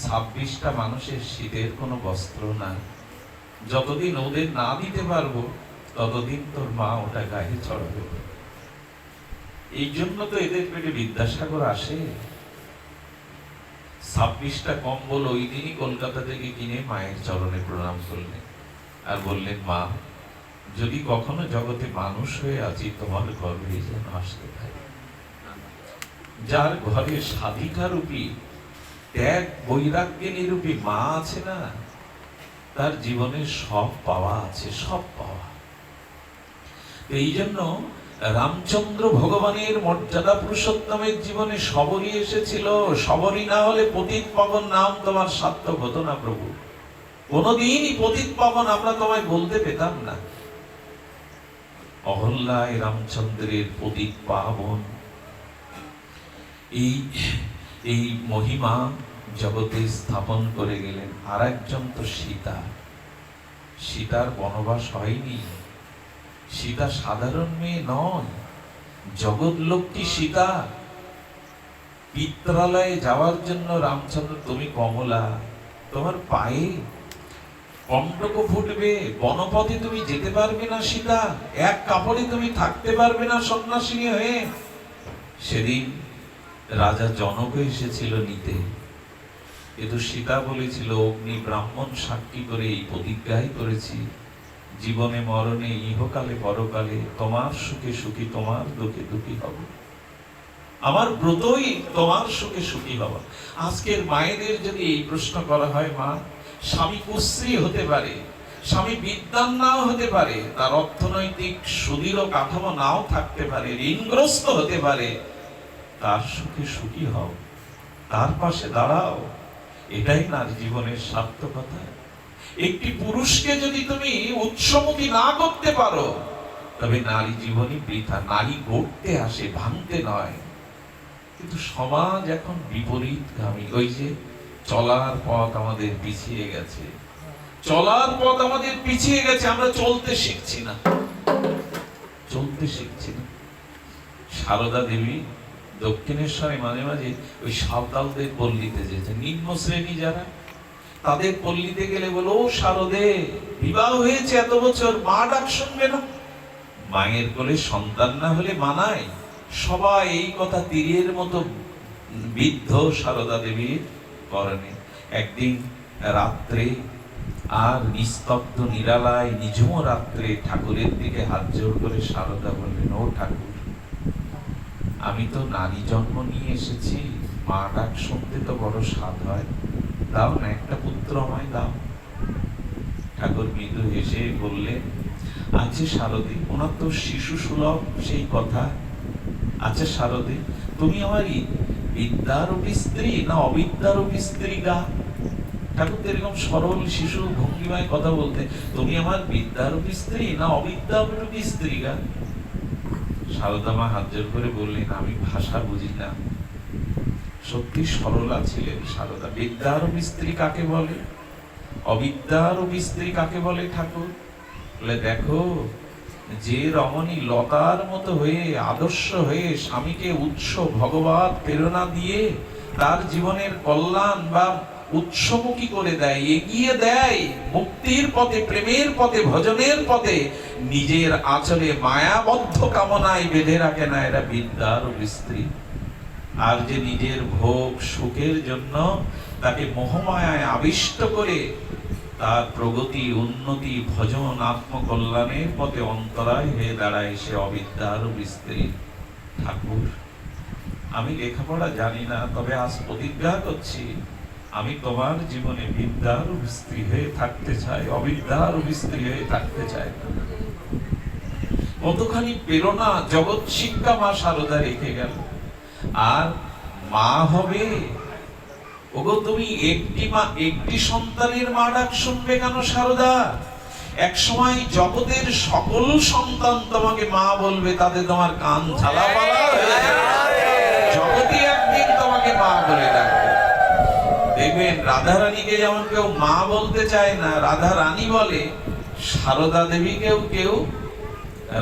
26টা মানুষের শীতের কোনো বস্ত্র নাই। যতদিন ওদের না দিতে পারবো ততদিন তোর মা ওটা গায়ে চড়াবে। এই জন্য তো এদের পেটে বিদ্যাসাগর আসে। 26টা কম্বল ওই দিনই কলকাতা থেকে কিনে মায়ের চরণে প্রণাম করলেন আর বললেন, মা, যদি কখনো জগতে মানুষ হয়ে আছি তোমার গর্ভে যেন আসতে পারি। যার ঘরে সাধিকা রূপী ত্যাগ বৈরাগ্য নিরূপী মা আছে না, তার জীবনে সব পাওয়া আছে, সব পাওয়া। এই জন্য রামচন্দ্র ভগবানের মর্যাদা পুরুষোত্তমের জীবনে সবরই এসেছিল। সবরই না হলে পতিত পাবন নাম তোমার সার্থক হতো না প্রভু। কোনদিনই পতিত পাবন আমরা তোমায় বলতে পেতাম না। অহল্যায় রামচন্দ্রের পতিত পাবন এই মহিমা জগতে স্থাপন করে গেলেন। আর একজন তো সীতা। সীতার বনবাস হয়নি। সীতা সাধারণ মেয়ে নয়, জগৎ লক্ষ্মী সীতা। পিত্রালয়ে যাওয়ার জন্য রামচন্দ্র, তুমি কমলা, তোমার পায়ে কণ্টক ফুটবে, বনপথে তুমি যেতে পারবে না সীতা, এক কাপড়ে তুমি থাকতে পারবে না সন্ন্যাসিনী হয়ে। সেদিন রাজা জনক এসেছিল নিতে, কিন্তু সীতা বলেছিল, অগ্নি ব্রাহ্মণ সাক্ষী করে এই প্রতিজ্ঞাই করেছি, জীবনে মরণে ইহকালে পরকালে তোমার সুখে সুখী, তোমার দুঃখে দুঃখী হব। আমার ব্রতই তোমার সুখে সুখী হব। আজকের মায়েদের যদি এই প্রশ্ন করা হয়, মা, স্বামী কুশ্রী হতে পারে, স্বামী বিদ্বান নাও হতে পারে, তার অর্থনৈতিক সুদৃঢ় কাঠামো নাও থাকতে পারে, ঋণগ্রস্ত হতে পারে, তার সুখে সুখী হও, তার পাশে দাঁড়াও, এটাই নারী জীবনের সার্থকতা। একটি পুরুষকে যদি তুমি উৎসমুখী না করতে পারো, তবে নারী জীবনই বৃথা। নারী গড়তে আসে, ভাঙতে নয়। কিন্তু সমাজ এখন বিপরীতগামী। ওই যে চলার পথ আমাদের পিছিয়ে গেছে, চলার পথ আমাদের পিছিয়ে গেছে, আমরা চলতে শিখছি না, চলতে শিখছি না। সারদা দেবী দক্ষিণেশ্বরে মাঝে মাঝে ওই সাঁওতালদের পল্লীতে যেতেন, নিম্ন শ্রেণী যারা, তাদের পল্লীতে গেলে বলো, ও শারদে, বিবাহ হয়েছে এত বছর, মা ডাক শুনবে না? মায়ের কোলে সন্তান না হলে মানায়? সবাই এই কথা তীরের মতো বিদ্ধ সারদা দেবীর করণে। একদিন রাত্রে আর নিস্তব্ধ নিরালায় নিঝুম রাত্রে ঠাকুরের দিকে হাত জোড় করে সারদা বললেন, ও ঠাকুর, আমি তো নারী জন্ম নিয়ে এসেছি, মা ডাক শুনতে তো বড় স্বাদ হয়, দাও না একটা পুত্র আমায় দাও। ঠাকুর মৃদু হেসে বললেন, আচ্ছা শারদে, ওনার তো শিশু সুলভ সেই কথা। আচ্ছা শারদে, তুমি আমার বিদ্যারূপী স্ত্রী না অবিদ্যারূপী স্ত্রী গা? ঠাকুর তো এরকম সরল শিশু ভঙ্গিমায় কথা বলতে, তুমি আমার বিদ্যারূপী স্ত্রী না অবিদ্যারূপী স্ত্রী গা? সারদা মা হাত জোর করে বললেন, আমি ভাষা বুঝি না। সত্যি সরলা ছিলেন সারদা। বিদ্যারূপী স্ত্রী কাকে বলে, অবিদ্যারূপী স্ত্রী কাকে বলে ঠাকুর? বলে, দেখো, যে রমণী লতার মতো হয়ে, আদর্শ হয়ে, স্বামীকে উৎস ভগবত প্রেরণা দিয়ে তার জীবনের কল্যাণ বা উৎসমুখী করে দেয়, এগিয়ে দেয় মুক্তির পথে, প্রেমের পথে, ভজনের পথে, নিজের আঁচলে মায়াবদ্ধ কামনায় বেঁধে রাখে না, এরা বিদ্যারূপী স্ত্রী। আর যে নিজের ভোগ সুখের জন্য তাকে মোহমায়ায় আবিষ্ট করে তার প্রগতি, উন্নতি, ভজন, আত্মকল্যাণের পথে অন্তরায় হয়ে দাঁড়ায়, সে অবিদ্যারূপী স্ত্রী। ঠাকুর, আমি লেখাপড়া জানি না, তবে আজ প্রতিজ্ঞা করছি, আমি তোমার জীবনে বিদ্যারূপী স্ত্রী হয়ে থাকতে চাই, অবিদ্যারূপী স্ত্রী হয়ে থাকতে চাই। কতখানি প্রেরণা, জগৎ শিক্ষা মা সারদা রেখে গেল। আর মা হবে, ওগো তুমি একটি সন্তানের মা ডাক শুনবে কেন সারদা? এক সময় জগতের সকল সন্তান তোমাকে মা বলবে, তাতে তোমার কান ঝালাপালা হয়ে যাবে। জগতই একদিন তোমাকে মা বলে ডাকবে। দেখবেন রাধারানীকে যেমন কেউ মা বলতে চায় না, রাধা রানী বলে, সারদা দেবীকেও কেউ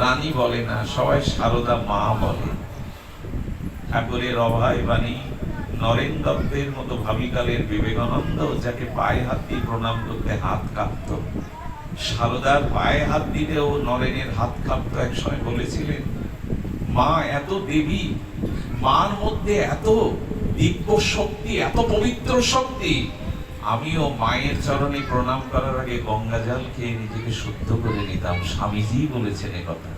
রানী বলে না, সবাই সারদা মা বলে। ঠাকুরের অভয় বাণী, নরেন দত্তের মতো ভাবিকালের বিবেকানন্দ যাকে পায়ে হাত দিয়ে প্রণাম করতে হাত কাঁপত, সারদার পায়ে হাত দিতেও নরেনের হাত কাঁপত। এক সময় বলেছিলেন, মা এত দেবী, মার মধ্যে এত দিব্য শক্তি, এত পবিত্র শক্তি, আমিও মায়ের চরণে প্রণাম করার আগে গঙ্গা জল খেয়ে নিজেকে শুদ্ধ করে নিতাম। স্বামীজি বলেছেন একথা।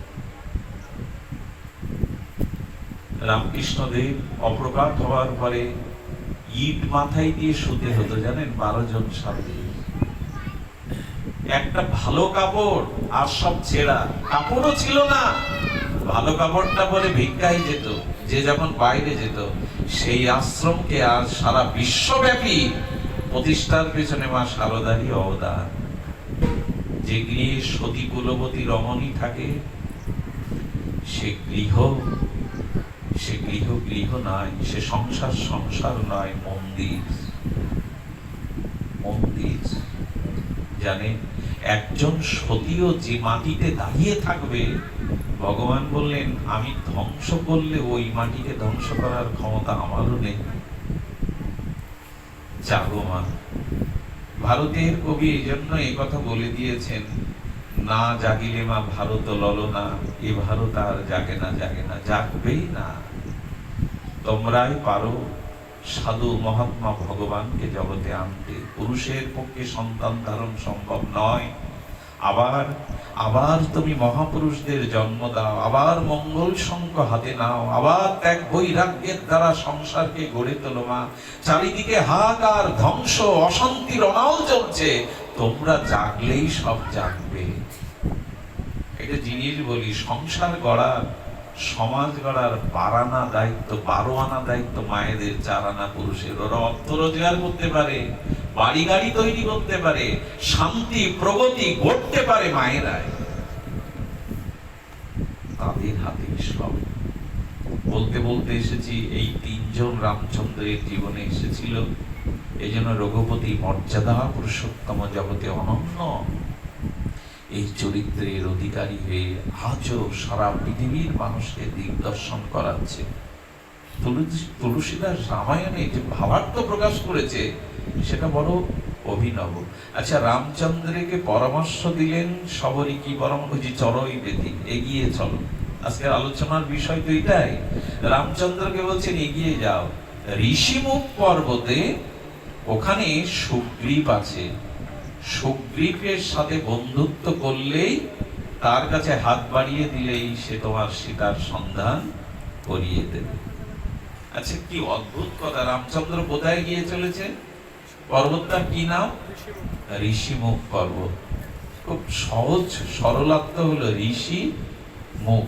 রামকৃষ্ণদেব অপ্রকাট হওয়ার পরে ইট মাথায় দিয়ে শুতে হতো, জানেন, 12 জন সাথে। একটা ভালো কাপড় আর সব ছেঁড়া, কাপড়ও ছিল না। ভালো কাপড়টা পরে ভিক্ষায় যেত, যে যখন বাইরে যেত। সেই আশ্রমকে আজ সারা বিশ্বব্যাপী প্রতিষ্ঠার পেছনে মা শারদারই অবদান। যে গৃহে সতী কুলবতী রমণী থাকে, সে গৃহ গৃহ নয়, সে সংসার নয়, মন্দির। জানেন, একজন সতীও যে মাটিতে দাঁড়িয়ে থাকবে, ভগবান বললেন, আমি ধ্বংস করলে ওই মাটিকে ধ্বংস করার ক্ষমতা আমারও নেই। জাগো মা। ভারতের কবি এই জন্য এই কথা বলে দিয়েছেন, না জাগিলে মা ভারত ললনা, এ ভারত আর জাগে না, জাগবেই না। তোমরাই পারো সাধু মহাত্মা ভগবানকে জগতে আনতে। পুরুষের পক্ষে সন্তান ধারণ সম্ভব নয়। আবার তুমি মহাপুরুষদের জন্ম দাও, আবার মঙ্গল শঙ্খ হাতে নাও, আবার ত্যাগ বৈরাগ্যের দ্বারা সংসারকে গড়ে তোলো মা। চারিদিকে হাহাকার, ধ্বংস, অশান্তির অনাল চলছে, তোমরা জাগলেই সব জাগবে। একটা জিনিস বলি, সংসার গড়ার, সমাজ গড়ার 12 আনা দায়িত্ব মায়েদের, 4 আনা পুরুষের। ওরা অর্থ রোজগার করতে পারে, বাড়ি গাড়ি তৈরি করতে পারে, শান্তি প্রগতি গড়তে পারে মায়েরাই। তাদের হাতে সব। বলতে বলতে এসেছি, এই 3 জন রামচন্দ্রের জীবনে এসেছিল। এই জন্য রঘুপতি মর্যাদা পুরুষোত্তম, জগতে অনন্য এই চরিত্রের অধিকারী হয়ে আজও সারা পৃথিবীর মানুষকে দিগদর্শন করাচ্ছে। তুলসীদাস রামায়ণে যে ভাবার্থ প্রকাশ করেছে, সেটা বড় অভিনব। আচ্ছা, রামচন্দ্রকে পরামর্শ দিলেন, সবরই কি পরামর্শ? চরই বেদি, এগিয়ে চলো। আজকের আলোচনার বিষয় তো এটাই। রামচন্দ্রকে বলছেন এগিয়ে যাও। ঋষিমুখ পর্বতে, ওখানে সুগ্রীব আছে। সুগ্রীবের সাথে বন্ধুত্ব করলেই, তার কাছে হাত বাড়িয়ে দিলেই সে তোমার সীতার সন্ধান করিয়ে দেবে। আচ্ছা, কি অদ্ভুত কথা! রামচন্দ্র কোথায় গিয়ে চলেছে? পর্বতটার কি নাম? ঋষিমুখ পর্বত। খুব সহজ সরলার্থ হলো ঋষি মুখ।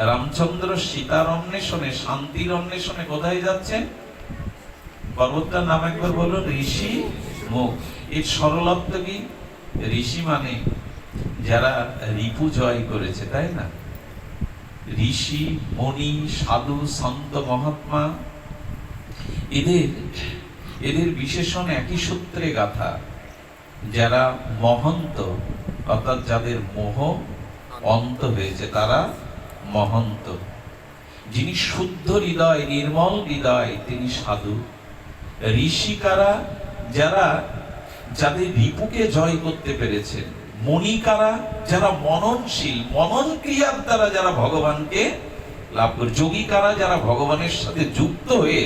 রামচন্দ্র সীতার অন্বেষণে, শান্তির অন্বেষণে কোথায় যাচ্ছেন? পর্বতটার নাম একবার বলুন। ঋষি মুখ। এর সরলার্থ কি? ঋষি মানে যারা রিপু জয় করেছে, তাই না? ঋষি, মুনি, সাধু, সন্ত, মহাত্মা, এদের বিশেষণ একই সূত্রে গাথা। যারা মহন্ত, অর্থাৎ যাদের মোহ অন্ত হয়েছে, তারা মহন্ত। যিনি শুদ্ধ হৃদয়, নির্মল হৃদয়, তিনি সাধু। ঋষি কারা? যাদের রিপুকে জয় করতে পেরেছেন। মুনি কারা? যারা মননশীল, মনন ক্রিয়ার দ্বারা যারা ভগবানকে লাভ করে। যোগী কারা? যারা ভগবানের সাথে যুক্ত হয়ে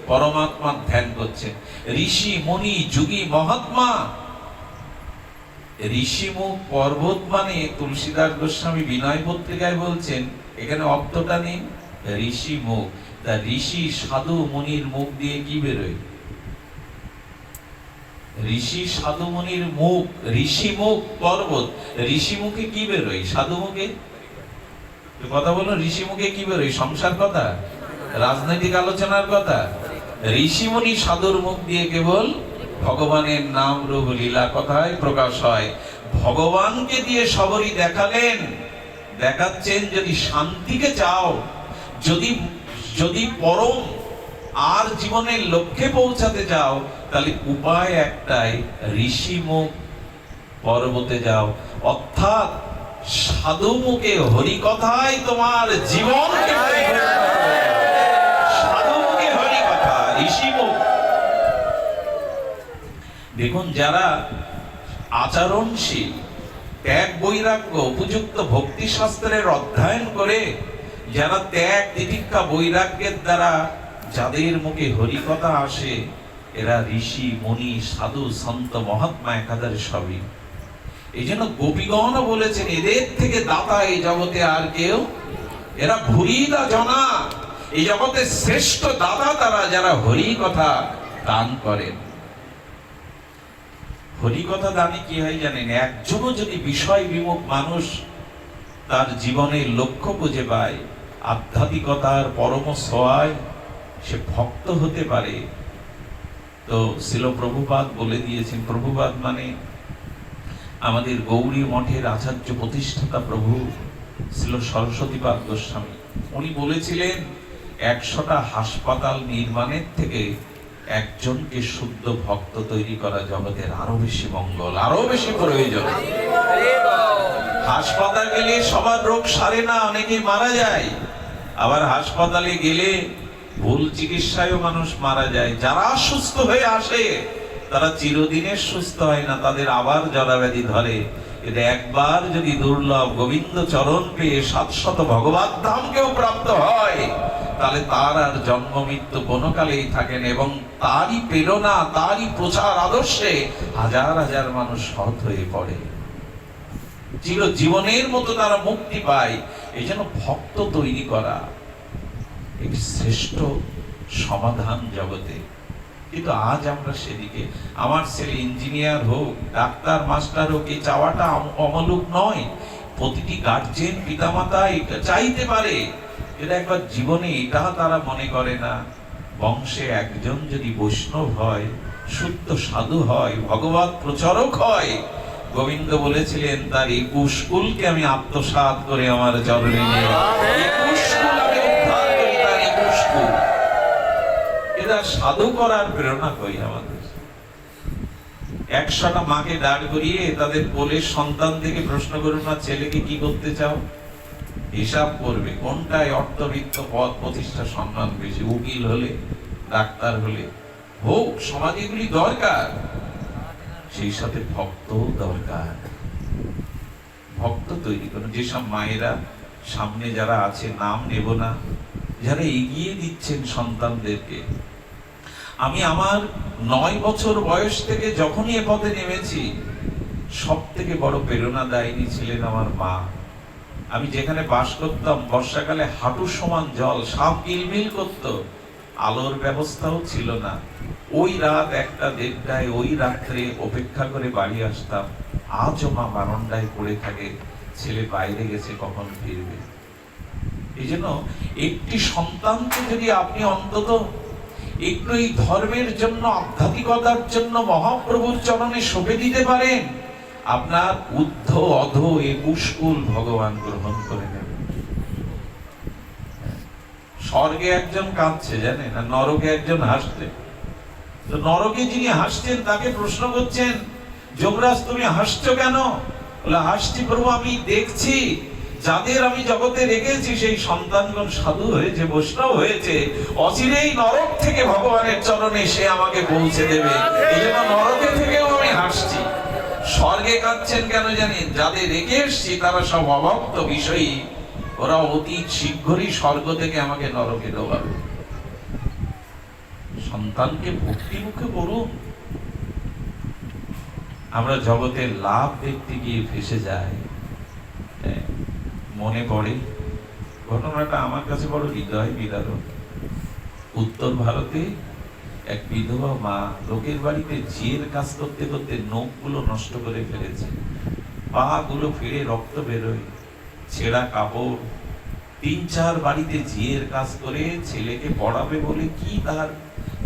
পরমাত্মার ধ্যান করছেন। ঋষি, মুনি, যোগী, মহাত্মা। ঋষিমুখ পর্বত মানে, তুলসীদাস গোস্বামী বিনয় পত্রিকায় বলছেন, এখানে অর্থটা নেই। ঋষি মুখ, তা ঋষি, সাধু, মুনির মুখ দিয়ে কি বেরোয়? ঋষি, সাধু, মুনির মুখ, ঋষি মুখ পর্বত। ঋষি মুখে কি বেরোয়? সাধু মুখে? কথা বলো, ঋষি মুখে কি বেরোয়? সংসার কথা, রাজনৈতিক আলোচনার কথা। ঋষি মুনি সাধুর মুখ দিয়ে কেবল ভগবানের নাম রূপ লীলা কথায় প্রকাশ হয়। ভগবানকে দিয়ে সবরই দেখাচ্ছেন, যদি শান্তিকে চাও, যদি পরম আর জীবনের লক্ষ্যে পৌঁছাতে চাও, তাহলে উপায় একটাই, ঋষিমুখ পর্বতে যাও, অর্থাৎ সাধু মুখে হরিকথায় তোমার জীবনকে, সাধু মুখে হরিকথা, ঋষিমুখ। দেখুন, যারা আচরণশীল, ত্যাগ বৈরাগ্য উপযুক্ত ভক্তি শাস্ত্রের অধ্যয়ন করে, যারা ত্যাগ তিতিক্ষা বৈরাগ্যের দ্বারা যাদের মুখে হরিকথা আসে, এরা ঋষি মুনি সাধু সন্ত মহাত্মা একাধারে সবই। এই জন্য গোপীগণ বলেছেন, এদের থেকে দাতা এই জগতে আর কেউ, এরা ভুরিদা জনা, এই জগতে শ্রেষ্ঠ দাতা তারা, যারা হরি কথা দান করেন। হরি কথা দানে কি হয় জানেন? একজনও যদি বিষয় বিমুখ মানুষ তার জীবনের লক্ষ্য বুঝে পায়, আধ্যাত্মিকতার পরম সোয়ায় সে ভক্ত হতে পারে। তো শিল প্রভুপাদ বলে দিয়েছেন, প্রভুপাদ মানে আমাদের গৌরী মঠের আচার্য প্রতিষ্ঠাতা প্রভু শিল সরস্বতীপাদ গোস্বামী। উনি বলেছিলেন, 100টা হাসপাতাল নির্মাণের থেকে একজনকে শুদ্ধ ভক্ত তৈরি করা জগতের আরো বেশি মঙ্গল, আরো বেশি প্রয়োজন। হাসপাতালে গেলে সবার রোগ সারে না, অনেকে মারা যায়। আবার হাসপাতালে গেলে ভুল চিকিৎসায়ও মানুষ মারা যায়। যারা সুস্থ হয়ে আসে তারা চিরদিনের সুস্থ হয় না, তাদের আবার জরাব্যাধি ধরে। এটা একবার যদি দুর্লভ গোবিন্দ চরণ পেয়ে 700 ভগবত ধামকেও প্রাপ্ত হয়, তাহলে তার আর জন্ম মৃত্যু কোনো কালেই থাকে না, এবং তারই প্রেরণা, তারই প্রচার আদর্শে হাজার হাজার মানুষ সৎ হয়ে পড়ে, চিরজীবনের মতো তারা মুক্তি পায়। এই জন্য ভক্ত তৈরি করা একটি শ্রেষ্ঠ সমাধান জগতে। কিন্তু আজ আমরা সেদিকে, আমার ছেলে ইঞ্জিনিয়ার হোক, ডাক্তার মাস্টার হোক, এই চাওয়াটা অমূলক নয়। প্রতিটি গার্জেন পিতামাতা এটা চাইতে পারে, এটা একবার জীবনে এটা তারা মনে করে না। বংশে একজন যদি বৈষ্ণব হয়, শুদ্ধ সাধু হয়, ভগবত প্রচারক হয়, গোবিন্দ বলেছিলেন তার 21 কুলকে আমি আত্মসাৎ করে আমার চরণে নিয়ে 21 কুল আমি উদ্ধার করি, তার 21 কুল। এরা সাধু করার প্রেরণা কই আমাদের? 100টা মাকে দাঁড় করিয়ে তাদের কোলের সন্তান থেকে প্রশ্ন করুন না, ছেলেকে কি করতে চাও? হিসাব করবে কোনটায় অর্থবিত্ত পদ প্রতিষ্ঠা সম্মান বেশি। উকিল হলে, ডাক্তার হলে হোক, সমাজে এগুলি দরকার, সেই সাথে ভক্ত দরকার। ভক্ত তৈরি করুন। যেসব মায়েরা সামনে যারা আছে, নাম নেব না, যারা এগিয়ে দিচ্ছেন সন্তানদেরকে, আমি আমার 9 বছর বয়স থেকে যখনই এ পথে নেমেছি, সব থেকে বড় প্রেরণাদায়িনী ছিলেন আমার মা। আমি যেখানে বাস করতাম, বর্ষাকালে হাঁটু সমান জল, সাপ কিলবিল করত, আলোর ব্যবস্থাও ছিল না। ওই রাত 1টা 1:30টায় ওই রাত্রে অপেক্ষা করে বাড়ি আসতাম। আজও মা বারান্দায় পড়ে থাকে, ছেলে বাইরে গেছে, কখন ফিরবে। এই জন্য একটি সন্তানকে যদি আপনি অন্তত একটু এই ধর্মের জন্য, আধ্যাত্মিকতার জন্য মহাপ্রভুর চরণে সঁপে দিতে পারেন, আপনার উদ্ধ অধ 21 কুল ভগবান গ্রহণ করে নেবেন। স্বর্গে একজন কাঁদছে জানেন, আর নরকে একজন হাসছে। তো নরকে যিনি হাসছেন তাকে প্রশ্ন করছেন, যমরাজ তুমি হাসছো কেন? বলে, হাসছি প্রভু, আমি দেখছি যাদের আমি জগতে রেখেছি সেই সন্তানগণ সাধু হয়েছে, বৈষ্ণব হয়েছে, অচিরেই নরক থেকে ভগবানের চরণে সে আমাকে পৌঁছে দেবে, এই জন্য নরকে থেকেও আমি হাসছি। স্বর্গে কাঁদছেন কেন জানেন? যাদের রেখে এসছি তারা সব অভক্ত বিষয়ী, ওরা অতি শীঘ্রই স্বর্গ থেকে আমাকে নরকে ডোবাবে। সন্তানকে ভক্তিমুখে করুন। আমরা জগতের লাভ দেখতে গিয়ে ফেসে যাই। মনে পড়ে ঘটনাটা আমার কাছে বড় হৃদয় বিদারক। উত্তর ভারতে এক বিধবা মা লোকের বাড়িতে ঝিয়ের কাজ করতে করতে নখগুলো নষ্ট করে ফেলেছে, পা গুলো ফিরে রক্ত বেরোয়, ছেঁড়া কাপড়। 3-4 বাড়িতে ঝিয়ের কাজ করে ছেলেকে পড়াবে বলে কি তার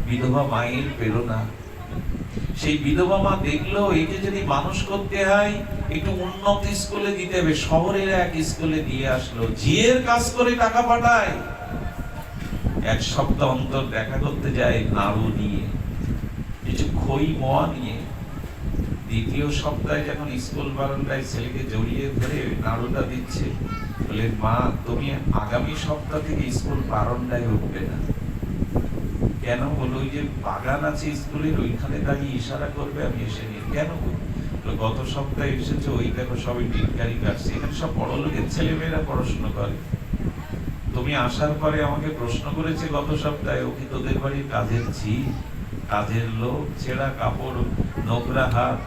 বিধবা মায়ের প্রেরণা। সেই বিধবা মা দেখলো একে যদি মানুষ করতে হয় একটু উন্নত স্কুলে দিতে হবে, শহরের এক স্কুলে দিয়ে আসলো। ঝিয়ের কাজ করে টাকা পাঠায়। এক সপ্তাহ অন্তর দেখা করতে যায় নাড়ু নিয়ে, কিছু খই মোয়া নিয়ে। দ্বিতীয় সপ্তাহে যখন স্কুল বারান্দায় ছেলেকে জড়িয়ে ধরে নাড়ুটা দিচ্ছে, বলে মা তুমি আগামী সপ্তাহ থেকে স্কুল বারান্দায় উঠবে না। কেন? বলো ওই যে বাগান আছে স্কুলের, ওইখানে দাঁড়িয়ে ইশারা করবে, আমি এসে নিয়ে। কেন? গত সপ্তাহে এসেছে, ওই দেখো সবই টিটকারি কাটছে, এখানে সব বড় লোকের ছেলেমেয়েরা পড়াশোনা করে। তুমি আসার পরে আমাকে প্রশ্ন করেছে গত সপ্তাহে, ও কি তোদের বাড়ির কাজের ঝি, কাজের লোক, ছেঁড়া কাপড়, নোংরা হাত,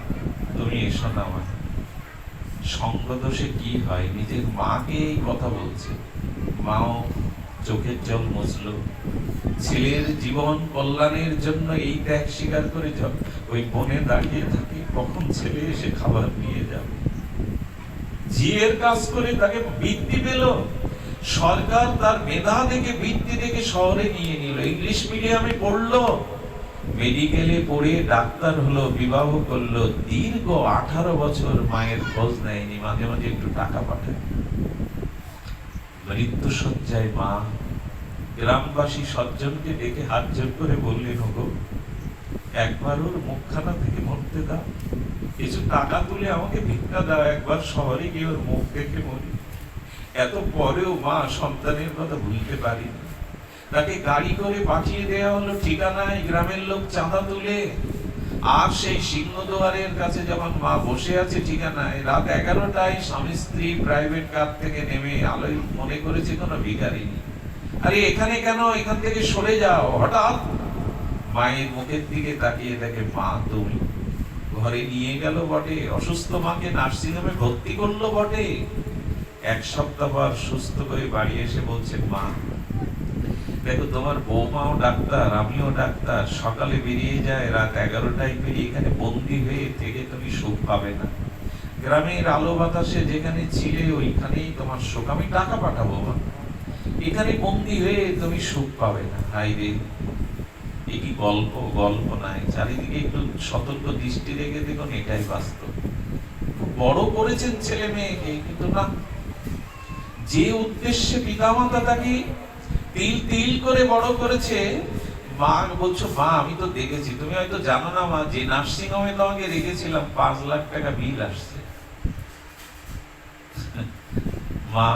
তুমি এসো না। আমার সঙ্গ দোষে কি হয়? নিজের মাকে এই কথা বলছে, মাও চোখের জল মুছলো। ছেলের জীবন কল্যাণের জন্য এই ত্যাগ স্বীকার করে যাও, ওই বনে দাঁড়িয়ে থাকে কখন ছেলে এসে খাবার নিয়ে যাবে। ঝিয়ের কাজ করে তাকে বৃত্তি পেল, সরকার তার মেধা থেকে বৃত্তি থেকে শহরে নিয়ে নিল, ইংলিশ মিডিয়ামে পড়লো, মেডিকেলে পড়ে ডাক্তার হলো, বিবাহ করলো। দীর্ঘ 18 বছর মায়ের খোঁজ নেয়নি, মাঝে মাঝে একটু টাকা পাঠায়। মৃত্যু শয্যায় মা। গ্রামবাসী সজ্জনকে ডেকে হাত জোর করে বললেন, ওগো একবার ওর মুখখানা থেকে মরতে দাও, কিছু টাকা তুলে আমাকে ভিক্ষা দাও, একবার শহরে গিয়ে ওর মুখ দেখে মরি। এত পরেও মা সন্তানের কথা ভুলতে পারিনি। তাকে গাড়ি করে পাঠিয়ে দেওয়া হলো ঠিকানায়, গ্রামের লোক চাঁদা তুলে। আর সেই সিংহদুয়ারের কাছে যখন মা বসে আছে ঠিকানায়, রাত 11টায় স্বামী স্ত্রী প্রাইভেট কার থেকে নেমে আলোয় মনে করেছে কোনো ভিখারিনী। আরে এখানে কেন, এখান থেকে সরে যাও। হঠাৎ মায়ের মুখের দিকে তাকিয়ে দেখে মা তুমি। ঘরে নিয়ে গেল বটে, অসুস্থ মাকে নার্সিং হোমে ভর্তি করলো বটে। এক সপ্তাহ পর সুস্থ করে বাড়ি এসে বলছে, মা দেখো তোমার বৌমাও ডাক্তার, আমিও ডাক্তার, সকালে বেরিয়ে যায়, রাত 11টায় বেরিয়ে এখানে বন্দি হয়ে থেকে তুমি সুখ পাবে না। গ্রামের আলো বাতাসে যেখানে ছিলে ওইখানেই তোমার সুখ, আমি টাকা পাঠাবো, এখানে বন্দি হয়ে তুমি সুখ পাবে না। হাই রে, এ কি গল্প? গল্প নাই, চারিদিকে একটু সতর্ক দৃষ্টি রেখে দেখুন, এটাই বাস্তব। বড় করেছেন ছেলে মেয়েকে, কিন্তু না, যে উদ্দেশ্যে পিতামাতা তাকে তিল তিল করে বড় করেছে। মা বলছো, মা আমি তো দেখেছি, তুমি হয়তো জানো না মা, যে নার্সিং হোমে তোমাকে রেখেছিলাম 5 লাখ টাকা বিল আসছে। মা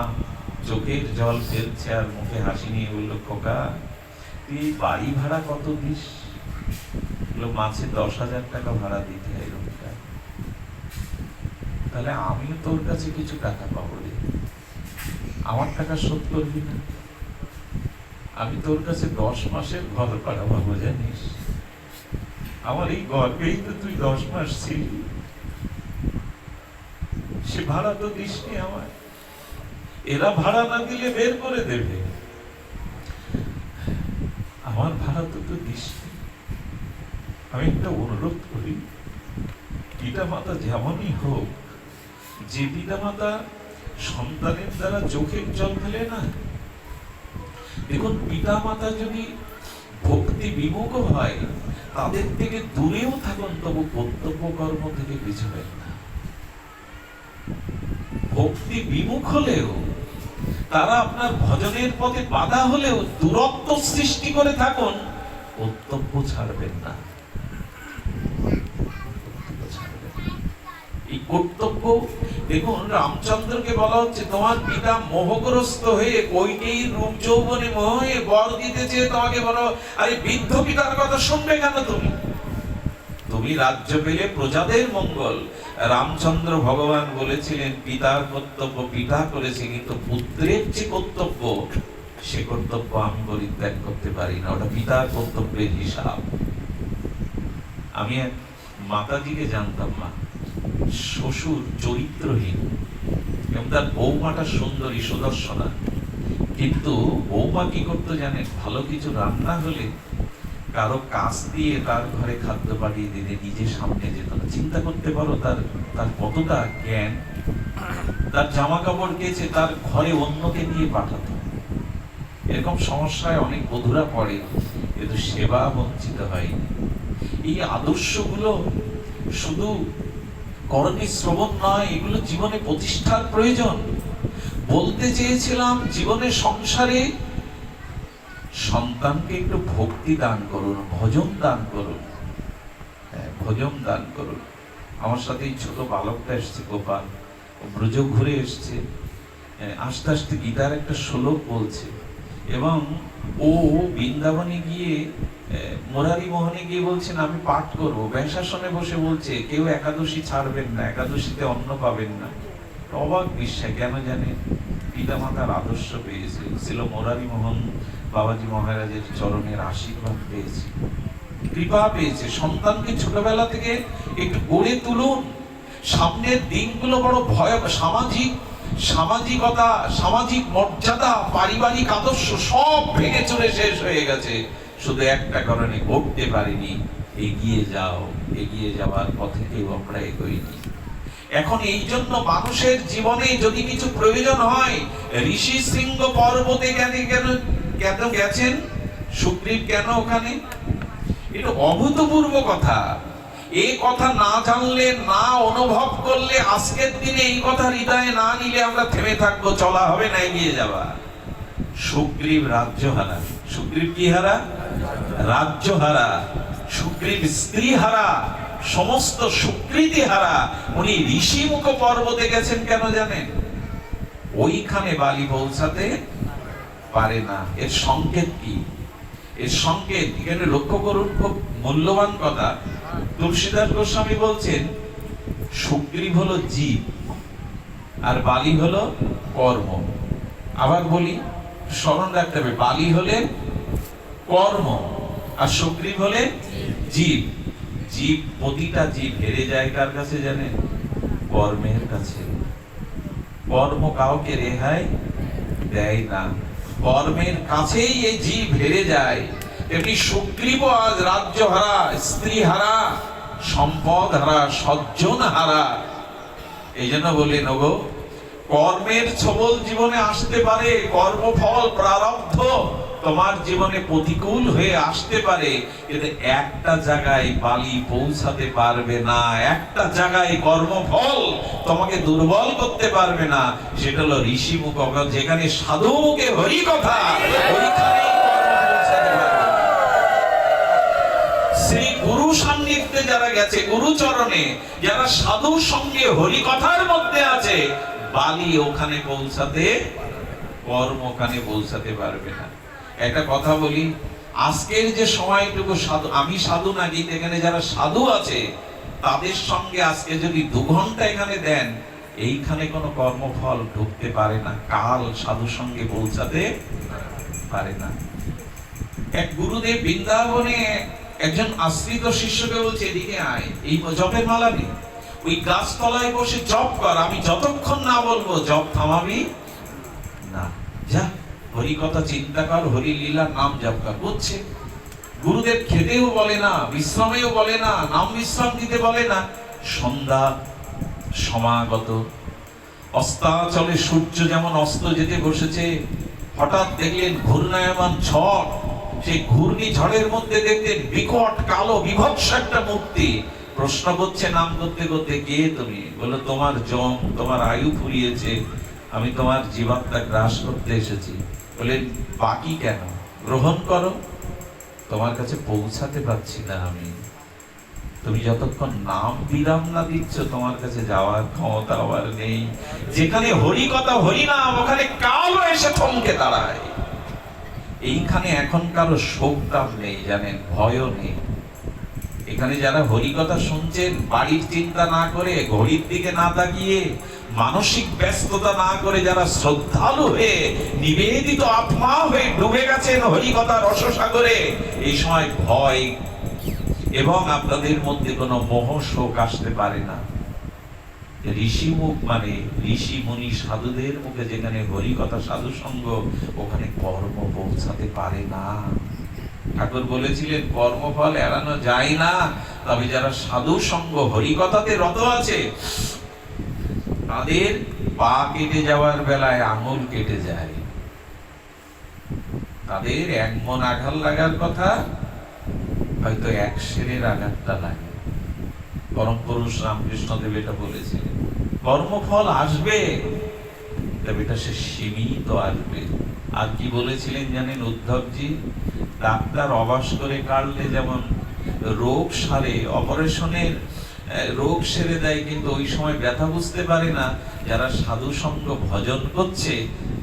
চোখের জল ফেলছে আর মুখে হাসি নিয়ে বললো, খোকা তুই বাড়ি ভাড়া কত দিস? মাসে 10,000 টাকা ভাড়া দিতে হয় রুমটা। তাহলে আমিও তোর কাছে কিছু টাকা পাবো রে, আমার টাকা শোধ করবি না? আমি তোর কাছে 10 মাসের ঘর ভাড়া পাবো, জানিস? আমার এই গর্বেই তো তুই 10 মাস ছিলি, সে ভাড়া তো দিসনি আমার। এরা ভাড়া না দিলে বের করে দেবে, আমার ভাড়া তো দিসনি। আমি একটা অনুরোধ করি, পিতা মাতা যেমনই হোক, যে পিতা মাতা সন্তানের দ্বারা চোখের জল ফেলে না, দেখুন পিতা মাতা যদি ভক্তি বিমুখ হয়, তাদের থেকে দূরেও থাকুন, তবু কর্তব্য কর্ম থেকে পিছবেন না। ভক্তি বিমুখ হলেও, তারা আপনার ভজনের পথে বাধা হলেও দূরত্ব সৃষ্টি করে থাকুন, কর্তব্য ছাড়বেন না। এই কর্তব্য, দেখুন রামচন্দ্রকে বলা হচ্ছে, তোমার পিতা মোহগ্রস্ত হয়ে কৈকেয়ী রূপ যৌবনে মোহে বর দিতেছে, তোমাকে বলো আরে বৃদ্ধ পিতার কথা শুনবে কেন তুমি? তুমি রাজ্য পেলে প্রজাদের মঙ্গল। রামচন্দ্র ভগবান বলেছিলেন, পিতার কর্তব্য পিতা করেছে, কিন্তু পুত্রের যে কর্তব্য, সে কর্তব্য আমি পরিত্যাগ করতে পারি না, ওটা পিতার কর্তব্যের হিসাব। আমি এক মাতাজিকে জানতাম না, শ্বশুর চরিত্রহীন এবং তার বৌমাটা সুন্দরী সুদর্শনা, কিন্তু বৌমা কি করতো জানেন? ভালো কিছু রান্না হলে কারো কাছ দিয়ে তার ঘরে খাদ্য পাঠিয়ে দিলে নিজের সামনে যেত না। চিন্তা করতে পারো তার তার কতটা জ্ঞান। তার জামা কাপড় কেচে তার ঘরে অন্যকে দিয়ে পাঠাতো। এরকম সমস্যায় অনেক বধূরা পড়ে, কিন্তু সেবা বঞ্চিত হয়নি। এই আদর্শগুলো শুধু করণে শ্রবণ নয়, এগুলো জীবনে প্রতিষ্ঠার প্রয়োজন। বলতে চেয়েছিলাম, জীবনে সংসারে সন্তানকে একটু ভক্তি দান করুন, ভজন দান করুন, ভজন দান করুন। আমার সাথে এই ছোট বালকটা এসছে, গোপাল, ব্রজ ঘুরে এসছে, আস্তে আস্তে গীতার একটা শ্লোক বলছে, এবং ও বৃন্দাবনে গিয়ে মুরারি মোহনে গিয়ে বলছেন আমি পাঠ করবো। ব্যাসাসনে বসে বলছে কেউ একাদশী ছাড়বেন না, একাদশীতে অন্ন পাবেন না। অবাক বিশ্বাস, কেন জানেন? পিতা মাতার আদর্শ পেয়েছে, ছিল মুরারি মোহন বাবাজি মহারাজের চরণের আশীর্বাদ পেয়েছে, কৃপা পেয়েছে। সন্তানকে ছোটবেলা থেকে একটু গড়ে তুলুন। সামনের দিনগুলো বড় ভয়, সামাজিকতা, সামাজিক মর্যাদা, পারিবারিক আদর্শ সব ভেঙে চলে শেষ হয়ে গেছে, শুধু একটা কারণে করতে পারিনি, এগিয়ে যাও। এগিয়ে যাওয়ার পথে কেউ আমরা এগোইনি। এখন এই জন্য মানুষের জীবনে যদি কিছু প্রয়োজন হয়, ঋষি শৃঙ্গ পর্বতে কেন গেছেন সুগ্রীব? কেন ওখানে? এটা অভূতপূর্ব কথা। এই কথা না জানলে, না অনুভব করলে, আজকের দিনে এই কথা হৃদয়ে না নিলে আমরা থেমে থাকবো, চলা হবে না, এগিয়ে যাওয়া। সুগ্রীব রাজ্য হারা। সুগ্রীব কি হারা? রাজ্য হারা। সুগ্রীব স্ত্রী হারা, সমস্ত সুকৃতি হারা। উনি ঋষিমুখ পর্বতে গেছেন কেন জানেন? ওইখানে বালি পৌঁছাতে পারে না। এর সংকেত কি? এর সংকেত এখানে লক্ষ্য করুন, খুব মূল্যবান কথা। তুলসীদাস গোস্বামী বলছেন সুগ্রীব হলো জীব আর বালি হলো কর্ম। আবার বলি, স্মরণ রাখতে হবে, বালি হলে কর্ম আর সুগ্রীব হলে জীব। জীব, প্রতিটা জীব হেরে যায় কার কাছে জানেন? কর্মের কাছে। কর্ম কাউকে রেহাই দেয় না, কর্মের কাছেই এই জীব হেরে যায়। এমনি সুগ্রীব আজ রাজ্য হারা, স্ত্রী হারা, সম্পদ হারা, সজ্জন হারা। এই জন্য বললেন ওগো, কর্মের ছবল জীবনে আসতে পারে, কর্মফল প্রারব্ধ তোমার জীবনে প্রতিকূল হয়ে আসতে পারে, কিন্তু একটা জায়গায় বালি পৌঁছাতে পারবে না, একটা জায়গায় কর্মফল তোমাকে দুর্বল করতে পারবে না। সেটা হলো ঋষি মুখ, যেখানে সাধু মুখে হরি কথা, ওইখানেই কর্ম পৌঁছাতে পারবে। শ্রী গুরু সান্নিধ্যে যারা গেছে, গুরু চরণে যারা সাধুর সঙ্গে হরি কথার মধ্যে আছে, বালি ওখানে পৌঁছাতে, কর্ম ওখানে পৌঁছাতে পারবে না। একটা কথা বলি, আজকের যে সময়টুকু সাধু, আমি সাধু না, কিন্তু এখানে যারা সাধু আছে তাদের সঙ্গে আজকে যদি 2 ঘন্টা এখানে দেন, এইখানে কোনো কর্মফল ঢুকতে পারে না, কাল সাধু সঙ্গে পৌঁছাতে পারে না। এক গুরুদেব বৃন্দাবনে একজন আশ্রিত শিষ্যকে বলছে এদিকে আয়, এই জপের মালা নেই, ওই গাছ তলায় বসে জপ কর, আমি যতক্ষণ না বলবো জপ থামাবি না, যা হরি কথা চিন্তা কর, হরি লীলা নাম জপ কর। বুঝছে? গুরুদেব খেতেও বলে না, বিশ্রামেও বলে না, নাম বিশ্রাম দিতে বলে না। সন্ধ্যা সমাগত, অস্তাচলে সূর্য যেমন অস্ত যেতে বসেছে, হঠাৎ দেখলেন ঘূর্ণায়মান ঝড়। সেই ঘূর্ণি ঝড়ের মধ্যে দেখলেন বিকট কালো বিভৎস একটা মূর্তি। প্রশ্ন করছে নাম করতে করতে, কে তুমি? বলে তোমার জম, তোমার আয়ু ফুরিয়েছে, আমি তোমার জীবাত্মা গ্রাস করতে এসেছি। বলেন বাকি কেন? গ্রহণ করো, তোমার কাছে পৌঁছাতে পারছি না আমি। তুমি যতক্ষণ নাম বিরাম না দিচ্ছ, তোমার কাছে যাওয়ার ক্ষমতা আমার নেই। যেখানে হরি কথা, হরি নাম, ওখানে কালো এসে থমকে দাঁড়ায়। এইখানে এখন কারো শোকটাপ নেই জানেন, ভয়ও নেই। এখানে যারা হরি কথা শুনছেন, বাড়ির চিন্তা না করে, ঘড়ির দিকে না তাকিয়ে, মানসিক ব্যস্ততা না করে, যারা শ্রদ্ধালু হয়ে নিবেদিত আত্মা হয়ে ডুবে গেছেন হরি কথা রসসাগরে, এই সময় ভয় এবং আপনাদের মধ্যে কোনো মোহ শোক আসতে পারে না। ঋষি মুখ মানে ঋষি মুনি সাধুদের মুখে যেখানে হরি কথা সাধু সঙ্গ, ওখানে কর্ম পৌঁছাতে পারে না। ঠাকুর বলেছিলেন কর্মফল এড়ানো যায় না, তবে যারা সাধু সঙ্গ হরি কথাতে রত আছে, তাদের পা কেটে যাওয়ার বেলায় আঙুল কেটে যায়। তাদের 1 মণ আঘাত লাগার কথা, হয়তো 1 সেরের আঘাতটা লাগে। পরম পুরুষ রামকৃষ্ণদেব এটা বলেছিলেন। কর্মফল আসবে, তবে এটা সে সীমিত আসবে। আর কি বলেছিলেন জানেন উদ্ধবজি? ডাক্তার অবাস করে কাটলে যেমন রোগ সারে, অপারেশনের রোগ সেরে দেয়, কিন্তু ওই সময় ব্যথা বুঝতে পারে না। যারা সাধু সঙ্গ ভজন করছে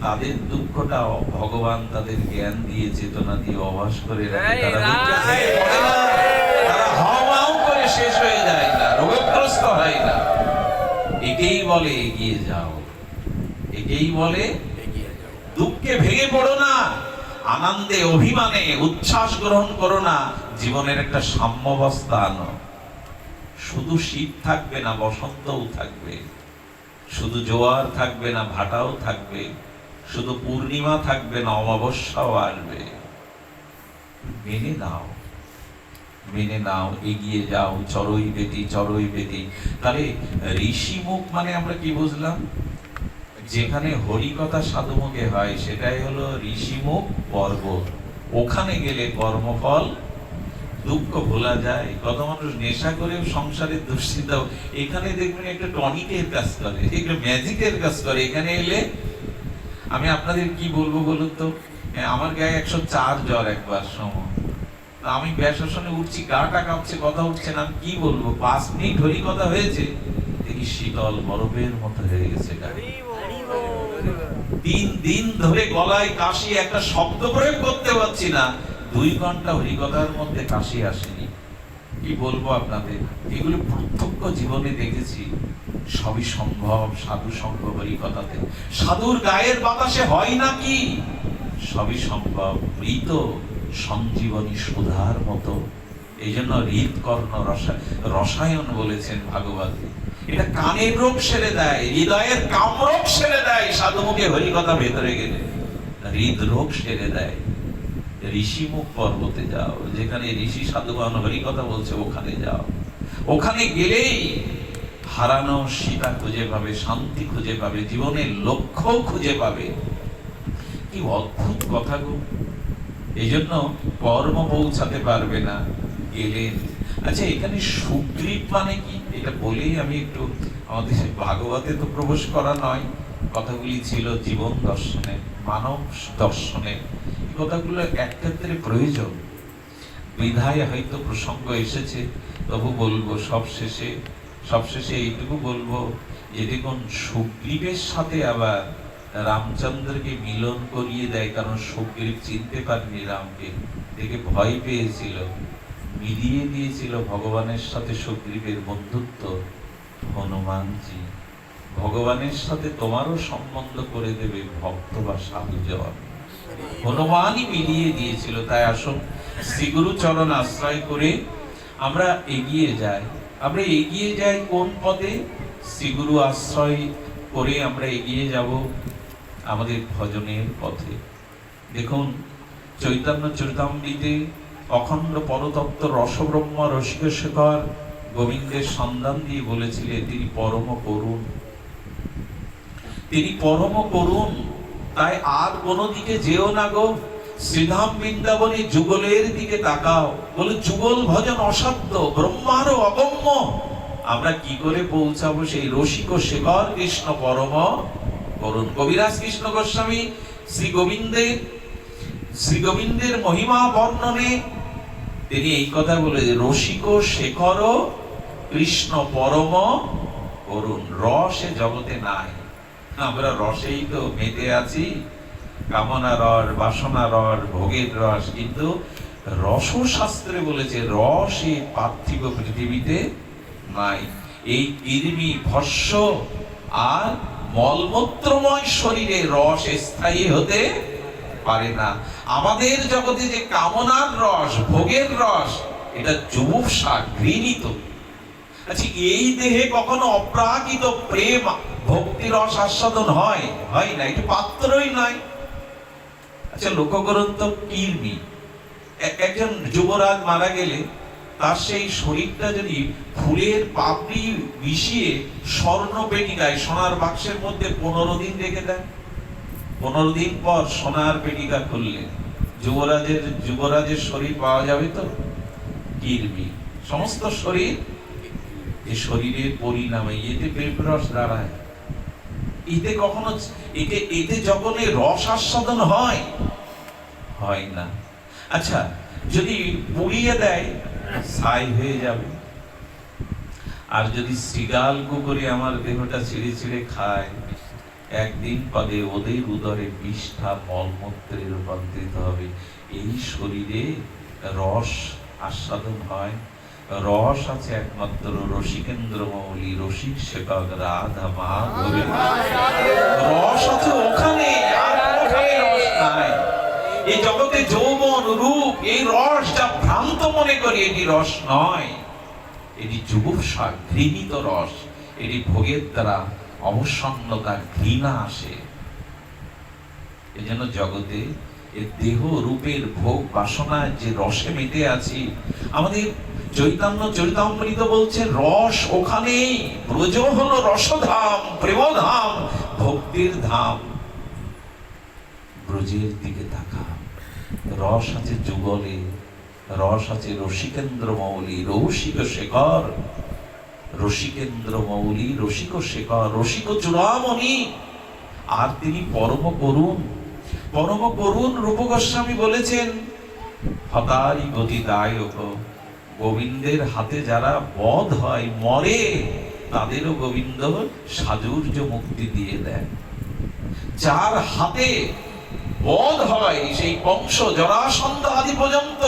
তাদের দুঃখটা ভগবান তাদের জ্ঞান দিয়ে, চেতনা দিয়ে অবাস করে রাখে। তারা দুঃখে ভেঙে পড়ে না, তারা হাও করে শেষ হয়ে যায় না, রোগগ্রস্ত হয় না। একেই বলে এগিয়ে যাও, একেই বলে দুঃখে ভেঙে পড়ো না, আনন্দে অভিমানে উচ্ছ্বাস গ্রহণ করো না, জীবনের একটা সাম্যাবস্থা আনো। শুধু শীত থাকবে না, বসন্তও থাকবে। শুধু জোয়ার থাকবে না, ভাটাও থাকবে। শুধু পূর্ণিমা থাকবে না, অমাবস্যাও আসবে। মেনে নাও, মেনে নাও, এগিয়ে যাও, চড়ই বেটি, চড়ই বেটি। তাহলে ঋষি মুখ মানে আমরা কি বুঝলাম? যেখানে হরিকথা সাধুমুখে হয় সেটাই হলো ঋষিমুখ পর্বত। ওখানে গেলে কর্মফল, দুঃখ ভোলা যায়। কত মানুষ নেশা করে সংসারের দুশ্চিন্তা, এখানে দেখবেন একটা টনিকের কাজ করে, একটা ম্যাজিকের কাজ করে। এখানে এলে আমি আপনাদের কি বলবো বলুন তো? আমার গায়ে 104 জ্বর একবার সময়, আমি ব্যাসাসনে উঠছি, গাটা কাঁপছে, কথা উঠছে না। আমি কি বলবো? 5 মিনিট হরি কথা হয়েছে, দেখি শীতল বরফের মতো হয়ে গেছে। 3 দিন ধরে গলায় কাশি, একটা শব্দ প্রয়োগ করতে পারছি না। 2 ঘন্টা হরিকথার মধ্যে কাশি আসেনি। কি বলবো আপনাদের? এগুলো প্রত্যক্ষ জীবনে দেখেছি। সবই সম্ভব সাধু সঙ্গ হরিকথাতে। সাধুর গায়ের বাতাসে হয় নাকি? সবই সম্ভব। মৃত সঞ্জীবনী সুধার মতো। এই জন্য হৃদকর্ণ রসায়ন বলেছেন ভাগবতে। এটা কানের রোগ সেরে দেয়, হৃদয়ের কামরোগ সেরে দেয়। সাধুমুখে হরিকথা ভেতরে গেলে হৃদরোগ সেরে দেয়। ঋষিমুখ পর্বতে যাও, যেখানে ঋষি সাধুগণ হরিকথা বলছে, ওখানে যাও। ওখানে গেলেই হারানো সীতা খুঁজে পাবে, শান্তি খুঁজে পাবে, জীবনের লক্ষ্য খুঁজে পাবে। কি অদ্ভুত কথা গো! এই জন্য কর্ম পৌঁছাতে পারবে না, গেলেন। আচ্ছা, এখানে সুগ্রীব মানে কি? এটা বলেই আমি একটু, আমাদের ভাগবতে তো প্রবেশ করা নয়, কথাগুলি ছিল জীবন দর্শনে, মানব দর্শনে। এই কথাগুলো এক ক্ষেত্রে প্রয়োজন, বিধায় হয়তো প্রসঙ্গ এসেছে। তবু বলবো সবশেষে এইটুকু বলবো যে দেখুন, সুগ্রীবের সাথে আবার রামচন্দ্রকে মিলন করিয়ে দেয়। কারণ সুগ্রীব চিনতে পারেনি রামকে, দেখে ভয় পেয়েছিল। মিলিয়ে দিয়েছিল ভগবানের সাথে সুগ্রীবের বন্ধুত্ব। হনুমানজি ভগবানের সাথে তোমারও সম্বন্ধ করে দেবে ভক্ত বা সাধুজন। হনুমানই মিলিয়ে দিয়েছিল। তাই আসুন শ্রীগুরু চরণ আশ্রয় করে আমরা এগিয়ে যাই। আমরা এগিয়ে যাই কোন পথে? শ্রীগুরু আশ্রয় করে আমরা এগিয়ে যাব আমাদের ভজনের পথে। দেখুন, চৈতন্য চরিতামৃতে অখণ্ড পরতত্ত্ব রসব্রহ্ম রসিক শেখর গোবিন্দের সন্ধান দিয়ে বলেছিলেন তিনি পরম করুণ, তিনি পরম করুণ। তাই আর কোনো দিকে যেও না গো, শ্রীধাম বৃন্দাবনে যুগলের দিকে তাকাও। বলে যুগল ভজন অসাধ্য, ব্রহ্মারও অগম্য। আমরা কি করে পৌঁছাবো সেই রসিক শেখর কৃষ্ণ পরম করুণ? কবিরাজ কৃষ্ণ গোস্বামী শ্রী গোবিন্দের মহিমা বর্ণনে তিনি এই কথা বলে, রসিক শেখর কৃষ্ণ পরম করুণ। রসে জগতে নাই, আমরা রসেই তো মেতে আছি, কামনা রস, বাসনা রস, ভোগের রস। কিন্তু রসশাস্ত্রে বলেছে রস এই পার্থিব পৃথিবীতে নাই। এই কৃমি ভস্য আর মলমূত্রময় শরীরে রস স্থায়ী হতে পারে না। আমাদের জগতে যে কামনার রস, ভোগের রস, এটা যুবুপসা, ঘৃণিত। আচ্ছা, এই দেহে কখনো অপ্রাকৃত প্রেম ভক্তি রস আস্বাদন হয়? হয় না, এটা পাত্রই নয়। আচ্ছা, লক্ষ্য করুন তো, কৃমি। একজন যুবরাজ মারা গেলে তার সেই শরীরটা যদি ফুলের পাপড়ি মিশিয়ে স্বর্ণ পেটিকায়, সোনার বাক্সের মধ্যে 15 দিন রেখে দেয়, 15 দিন পর সোনার পেটিকা খুললে যুবরাজের শরীর পাওয়া যাবে তো? কৃমি। সমস্ত শরীর এই শরীরের পরিণামে এতে প্রেম রস দাঁড়ায়। এতে কখনো এতে যখন এই রস আস্বাদন হয় না। আচ্ছা, যদি পুড়িয়ে দেয় ছাই হয়ে যাবে, আর যদি শৃগাল কুকুরে আমার দেহটা ছিঁড়ে ছিঁড়ে খায়, একদিন পদে ওদের উদরে বিষ্ঠা মলমূত্রে রূপান্তরিত হবে। এই শরীরে রস আস্বাদন হয়। রস আছে একমাত্র রসিকেন্দ্র মৌলি, রসিক সেবক রাধা মাধবের। রস আছে ওখানে, আর কোথায় রস নাই। এই জগতে যৌবন রূপ, এই রস যা ভ্রান্ত মনে করি, এটি রস নয়, এটি যুগুপ্সা, ঘৃণিত রস। এটি ভোগের দ্বারা অবসন্নতা, ঘৃণা আসে। এজন্য জগতে এই দেহ রূপের ভোগ বাসনা যে রসে মেতে আছি, আমাদের চৈতন্য চরিতামৃত বলছে রস ওখানেই। ব্রজ হলো রসধাম, প্রেমধাম, ভক্তির ধাম। ব্রজের দিকে তাকা, রস আছে যুগলে, রস আছে রসিকেন্দ্র মৌলি, রসিক শেখর। রসিকেন্দ্র মৌলি, রসিক শেখর, রসিক চূড়ামণি। আর তিনি পরম করুণ। পরম করুণ রূপ গোস্বামী বলেছেন, হতারি গতিদায়ক। গোবিন্দের হাতে যারা বধ হয়, মরে, তাদেরও গোবিন্দ সাজুর্য মুক্তি দিয়ে দেন। যার হাতে বধ হয়, সেই বংশ জরাসন্ধ আদি পর্যন্ত,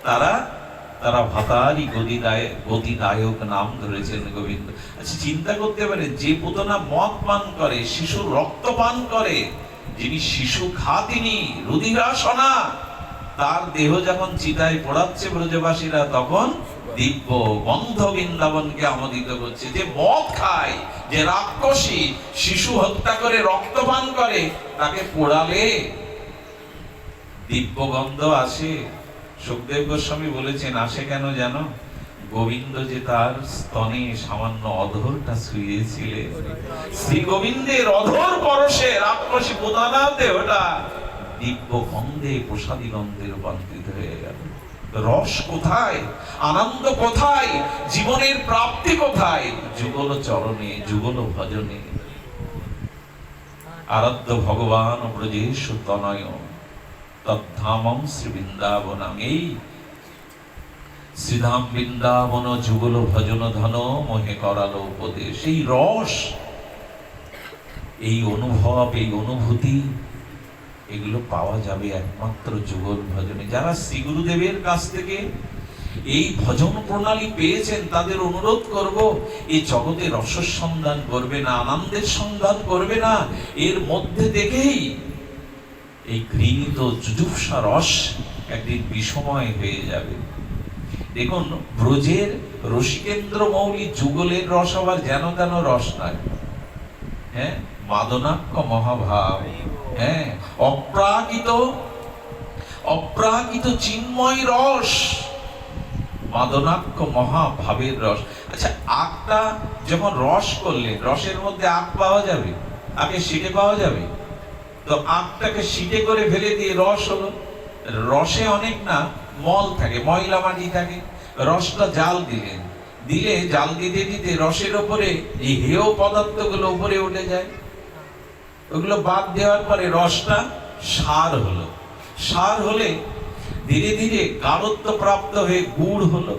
তারা ভাতারি গতিদায়ক নাম ধরেছেন গোবিন্দ। আচ্ছা, চিন্তা করতে পারে, যে পুতনা মদ পান করে, শিশুর রক্ত পান করে, যিনি শিশু ঘাতিনী রুধিরাসনা, তার দেহ যখন চিতায় পোড়াচ্ছে ব্রজবাসীরা, তখন দিব্য গন্ধ বৃন্দাবনকে আমোদিত করছে। যে মদ খায়, যে রাক্ষসী, শিশু হত্যা করে রক্ত পান করে, তাকে পোড়ালে দিব্য গন্ধ আসে। সুখদেব গোস্বামী বলেছেন, আসে কেন জানো? গোবিন্দ যে তার স্তনে সামান্য অধরটা শুয়েছিলেন, শ্রী গোবিন্দের অধর পরশে রাক্ষসী পুতনা দেহটা দিব্য গন্ধে, প্রসাদী গন্ধে রূপান্তরিত হয়ে গেল। রস কোথায়? আনন্দ কোথায়? জীবনের প্রাপ্তি কোথায়? যুগল চরণে, যুগল ভজনে। আরাধ্য ভগবান ব্রজেশ তনয় তদ্ধামম শ্রী বৃন্দাবনম। এই শ্রীধাম বৃন্দাবন যুগল ভজন ধন মোহে করালো উপদেশ। এই রস, এই অনুভব, এই অনুভূতি, এগুলো পাওয়া যাবে একমাত্র যুগল ভজনে। যারা শ্রী গুরুদেবের কাছ থেকে এই ভজন প্রণালী পেয়েছেন, তাদের অনুরোধ করব, এই জগতে রসের সন্ধান করবে না, আনন্দের সন্ধান করবে না। এর মধ্যে দেখেই এই ঘৃণিত যুজুপ্সা রস একদিন বিষময় হয়ে যাবে। দেখুন, ব্রজের রসিকেন্দ্র মৌলি যুগলের রস আবার যেন তেন রস নয়। হ্যাঁ, মাদনাক্ষ মহাভাব, হ্যাঁ, অপ্রাকৃত চিন্ময় রস, মাদনাক্ষ মহাভাবের রস। আচ্ছা, আখটা যখন রস করলেন, রসের মধ্যে আখ পাওয়া যাবে? আগে সিটে পাওয়া যাবে? তো আখটাকে সিটে করে ফেলে দিয়ে রস হলো। রসে অনেক না মল থাকে, ময়লা মাটি থাকে। রসটা জাল দিলেন, দিলে জাল দিতে দিতে রসের ওপরে এই হেয় পদার্থগুলো উপরে উঠে যায়। ওগুলো বাদ দেওয়ার পরে রসটা সার হলো। সার হলে ধীরে ধীরে গাঢ়ত্ব প্রাপ্ত হয়ে গুড় হলো।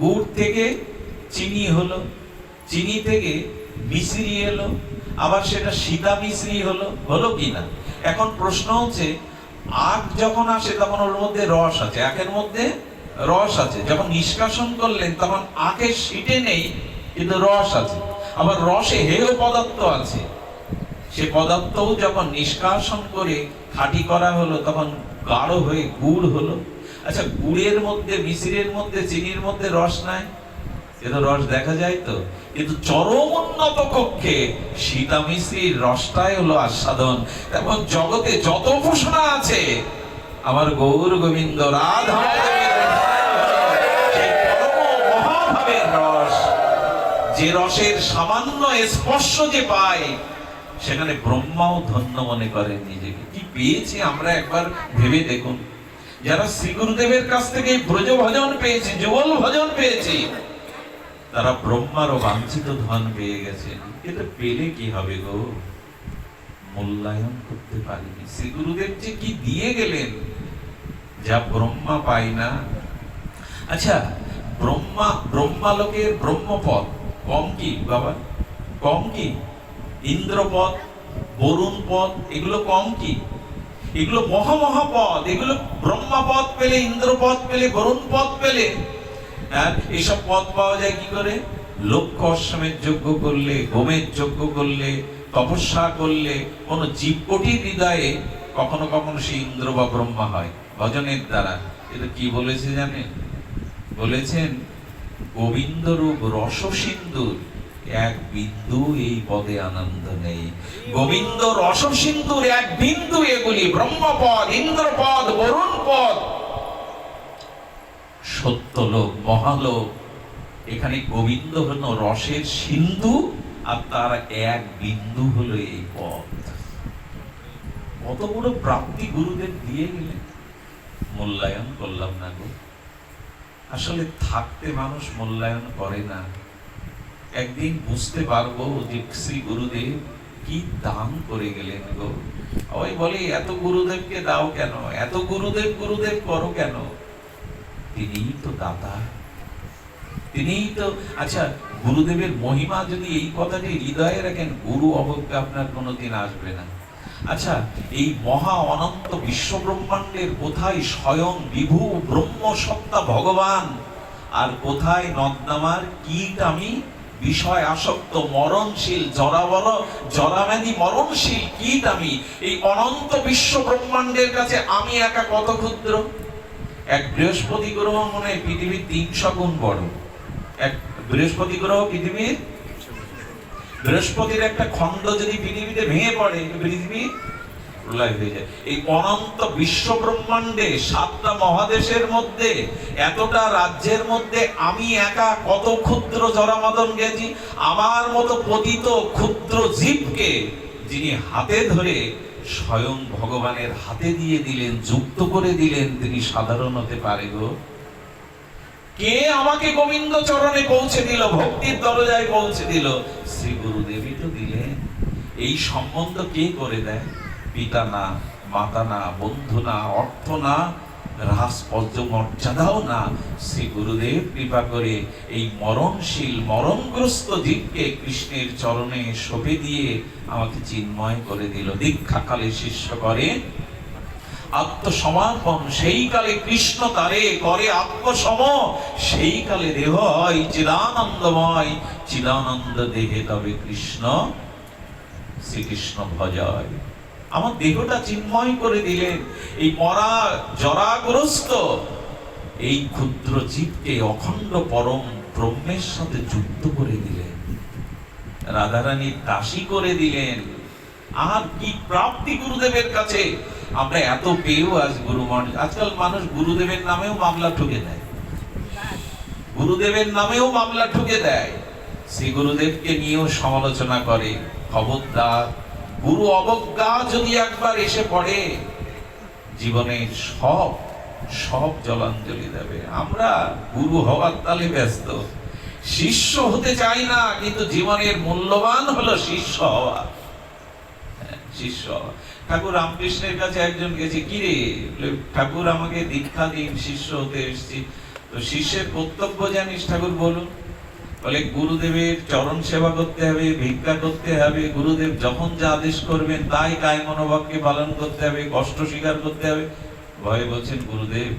গুড় থেকে চিনি হলো, চিনি থেকে মিশ্রি এলো, আবার সেটা সীতা মিশ্রি হলো কিনা। এখন প্রশ্ন হচ্ছে, আখ যখন আসে তখন ওর মধ্যে রস আছে, আখের মধ্যে রস আছে। যখন নিষ্কাশন করলেন তখন আখের সিটে নেই, কিন্তু রস আছে। আবার রসে হেয় পদার্থ আছে, সে পদার্থও যখন নিষ্কাশন করে খাঁটি করা হলো, তখন গাঢ় হয়ে গুড় হলো। আচ্ছা, গুড়ের মধ্যে, মিশ্রির মধ্যে, চিনির মধ্যে রস নাই? কিন্তু রস দেখা যায় তো। কিন্তু চরম উন্নত কক্ষে সীতা মিশ্রির রসটাই হলো আস্বাদন। এবং জগতে যত উপাসনা আছে, আমার গৌর গোবিন্দ রাধা মহাভাবের রস, যে রসের সামান্য স্পর্শ যে পায়, সেখানে ব্রহ্মাও ধন্য মনে করেন নিজেকে। কি পেয়েছি আমরা একবার ভেবে দেখুন। যারা শ্রী গুরুদেবের কাছ থেকে ব্রজ ভজন পেয়েছি, যুগল ভজন পেয়েছি, তারা ব্রহ্মারও বাঞ্ছিত ধন পেয়ে গেছেন। এটা পেলে কি হবে গো? মূল্যায়ন করতে পারিনি। শ্রী গুরুদেব যে কি দিয়ে গেলেন যা ব্রহ্মা পাই না। আচ্ছা, ব্রহ্মালোকের ব্রহ্মপদ কম কি বাবা? কম কি? ইন্দ্রপদ, বরুণ পদ, এগুলো কম কি? এগুলো মহামহাপদ। এগুলো ব্রহ্মাপদ পেলে, ইন্দ্রপদ পেলে, বরুণ পদ পেলে, আর এসব পদ পাওয়া যায় কি করে? লক্ষ অশ্বমেধ যজ্ঞ করলে, হোমের যজ্ঞ করলে, তপস্যা করলে, কোন জীবকোটির হৃদয়ে কখনো কখনো সে ইন্দ্র বা ব্রহ্মা হয় ভজনের দ্বারা। এটা কি বলেছে জানেন? বলেছেন গোবিন্দ রূপ রস সিন্ধুর এক বিন্দু এই পদে আনন্দ নেই। গোবিন্দ রস সিন্ধুর এক বিন্দু এগুলি, ব্রহ্মপদ, ইন্দ্রপদ, বরুণ পদ, সত্যলোক, মহালোক। এখানে গোবিন্দ হলো রসের সিন্ধু, আর তার এক বিন্দু হলো এই পদ। কত বড় প্রাপ্তি গুরুদেব দিয়ে গেলেন, মূল্যায়ন করলাম না গো। আসলে থাকতে মানুষ মূল্যায়ন করে না। একদিন বুঝতে পারবো যে শ্রী গুরুদেব কি দান করে গেলেন গো। ওই বলে এত গুরুদেবকে দাও কেন, এত গুরুদেব গুরুদেব করো কেন? তিনিই তো দাতা, তিনিই তো। আচ্ছা, গুরুদেবের মহিমা যদি এই কথাটি হৃদয়ে রাখেন, গুরু অবজ্ঞা আপনার কোনোদিন আসবে না। আচ্ছা, এই মহা অনন্ত বিশ্ব ব্রহ্মাণ্ডের কোথায় স্বয়ং বিভু ব্রহ্ম সত্তা ভগবান, আর কোথায় নদনামার কীট আমি বিষয় আসক্ত মরণশীল জরাব্যাধি মরণশীল কীট আমি। এই অনন্ত বিশ্ব ব্রহ্মাণ্ডের কাছে আমি একা কত ক্ষুদ্র। এক বৃহস্পতি গ্রহ মনে হয় পৃথিবীর 300 গুণ বড়। এক বৃহস্পতি গ্রহ পৃথিবীর, বৃহস্পতির একটা খণ্ড যদি পৃথিবীতে ভেঙে পড়ে, পৃথিবী প্রলয় হয়ে যায়। এই অনন্ত বিশ্ব ব্রহ্মাণ্ডে 7টা মহাদেশের মধ্যে, এতটা রাজ্যের মধ্যে আমি একা কত ক্ষুদ্র জরামদন গেছি। আমার মতো পতিত ক্ষুদ্র জীবকে যিনি হাতে ধরে স্বয়ং ভগবানের হাতে দিয়ে দিলেন, যুক্ত করে দিলেন, তিনি সাধারণ হতে পারে গো? কে আমাকে গোবিন্দ চরণে পৌঁছে দিল, ভক্তির দরজায় পৌঁছে দিল? শ্রী গুরুদেবই তো দিলেন। এই সম্বন্ধ কে করে দেয়? পিতা না, মাতা না, বন্ধু না, অর্থ না, রাজপদ্য মর্যাদাও না। শ্রী গুরুদেব কৃপা করে এই মরণশীল মরণগ্রস্ত জীবকে কৃষ্ণের চরণে সঁপে দিয়ে আমাকে চিন্ময় করে দিল। দীক্ষাকালে শিষ্য করে আত্মসমর্পণ, সেই কালে কৃষ্ণ তারে করে আত্মসম, সেই কালে দেহ হয় চিদানন্দময়, চিদানন্দ দেহে তবে কৃষ্ণ শ্রীকৃষ্ণ ভজয়। আমার দেহটা চিন্ময় করে দিলেন। এই মরা জরাগ্রস্ত এই ক্ষুদ্র জীবকে অখণ্ড পরম ব্রহ্মের সাথে যুক্ত করে দিলেন, রাধারানীর দাসী করে দিলেন। আর কি প্রাপ্তি গুরুদেবের কাছে! আমরা এত পেয়েও আজ আজকাল মানুষ গুরুদেবের নামেও মামলা ঠুকে দেয়, গুরুদেবের নামেও মামলা ঠুকে দেয়, শ্রী গুরুদেবকে নিয়েও সমালোচনা করে। খবরদার, গুরু অবজ্ঞা যদি একবার এসে পড়ে, জীবনের সব জলাঞ্জলি দেবে। আমরা গুরু হওয়ার তালে ব্যস্ত, শিষ্য হতে চাই না, কিন্তু জীবনের মূল্যবান হলো শিষ্য হওয়া। শিষ্য ঠাকুর রামকৃষ্ণের কাছে একজন গেছে, কি রে ঠাকুর আমাকে দীক্ষা দিন, শিষ্য হতে এসেছি। তো শিষ্যের কর্তব্য জানিস ঠাকুর? বলুন। বলে গুরুদেবের চরণ সেবা করতে হবে, ভিক্ষা করতে হবে, গুরুদেব যখন যা আদেশ করবেন তাই কায় মনোভাবকে পালন করতে হবে, কষ্ট স্বীকার করতে হবে। ভয়ে বলছেন গুরুদেব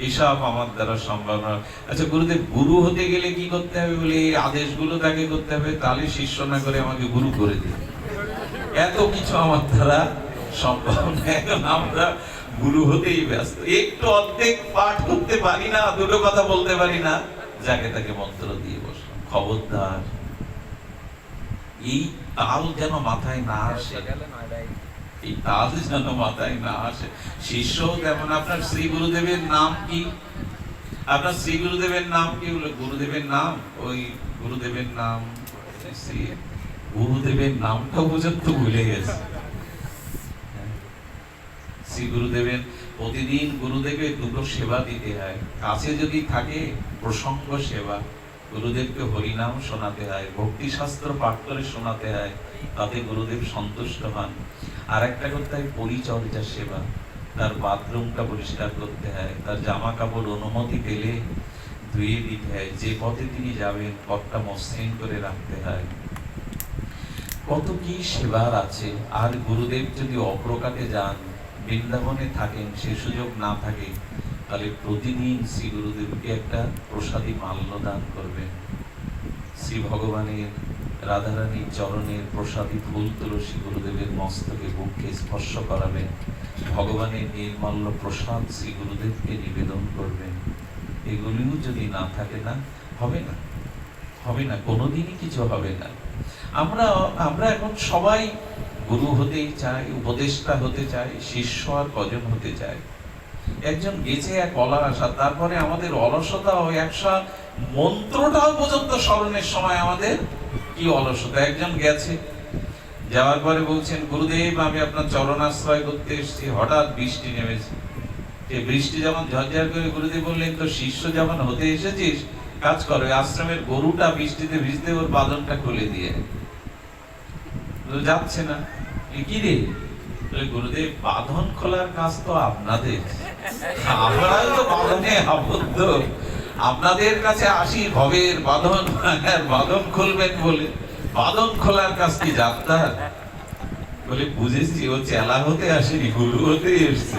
এসব আমার দ্বারা সম্ভব না। আচ্ছা গুরুদেব, গুরু হতে গেলে কি করতে হবে? বলে এই আদেশগুলো তাকে করতে হবে, তাহলে শিষ্য না করে আমাকে গুরু করে দিন। এত কিছু আমার দ্বারা সম্ভব না। এখন আমরা গুরু হতেই ব্যস্ত, একটু অর্ধেক পাঠ করতে পারি না, দুটো কথা বলতে পারি না, যাকে তাকে মন্ত্র দিয়ে বসলাম। খবরদার, এই তাল যেন মাথায় না আসে, এই তাল যেন মাথায় না আসে। শিষ্য তেমন। আপনার শ্রী গুরুদেবের নাম কি? আপনার শ্রী গুরুদেবের নাম কি? বলে গুরুদেবের নাম, ওই গুরুদেবের নাম, গুরুদেবের নামটা পর্যন্ত ভুলে গেছে। শ্রী গুরুদেবের প্রতিদিন গুরুদেবের দুটো সেবা দিতে হয়। কাছে যদি থাকে প্রসঙ্গ সেবা, গুরুদেবকে হরিনাম শোনাতে হয়, ভক্তি শাস্ত্র পাঠ করে শোনাতে হয়, তাতে গুরুদেব সন্তুষ্ট হন। আর একটা করতে হয় পরিচর্যা সেবা, তার বাথরুমটা পরিষ্কার করতে হয়, তার জামা কাপড় অনুমতি পেলে ধুয়ে দিতে হয়, যে পথে তিনি যাবেন পথটা মসৃণ করে রাখতে হয়। কত কি সেবার আছে। আর গুরুদেব যদি অপ্রকাটে যান, বৃন্দাবনে থাকেন, সে সুযোগ না থাকে, তাহলে প্রতিদিন শ্রী গুরুদেবকে একটা প্রসাদী মাল্য দান করবেন। শ্রী ভগবানের রাধারানীর চরণের প্রসাদী ফুল তুলসী গুরুদেবের মস্তকে বুকে স্পর্শ করাবেন। ভগবানের নির্মাল্য প্রসাদ শ্রী গুরুদেবকে নিবেদন করবেন। এগুলিও যদি না থাকে, না হবে না, হবে না, কোনোদিনই কিছু হবে না। আমরা এখন সবাই গুরু হতেই চাই, উপদেষ্টা হতে চাই, শিষ্য আর কজন হতে চাই। একজন গেছে এক অলসতা, তারপরে আমাদের অলসতা ও একশো মন্ত্রটাও পর্যন্ত স্মরণের সময় আমাদের কি অলসতা। একজন গেছে, যাওয়ার পরে বলছেন, গুরুদেব আমি আপনার চরণাশ্রয় করতে এসেছি, হঠাৎ বৃষ্টি নেমেছে। বৃষ্টি যখন ঝরঝর করে, গুরুদেব বললেন, তো শিষ্য যখন হতে এসেছিস, কাজ করো, আশ্রমের গরুটা বৃষ্টিতে ভিজতে ওর বাঁধনটা খুলে দিয়ে। যাচ্ছে না, কি রে? গুরুদেব বাঁধন খোলার কাজ তো আপনাদের, আমরাই তো বাঁধনে আবদ্ধ, আপনাদের কাছে আসি ভবের বাঁধন, বাঁধন খুলবেন বলে, বাঁধন খোলার কাজ কি যাত্রার? বলে বুঝেছি, ও চেলা হতে আসেনি, গুরু হতে এসছে।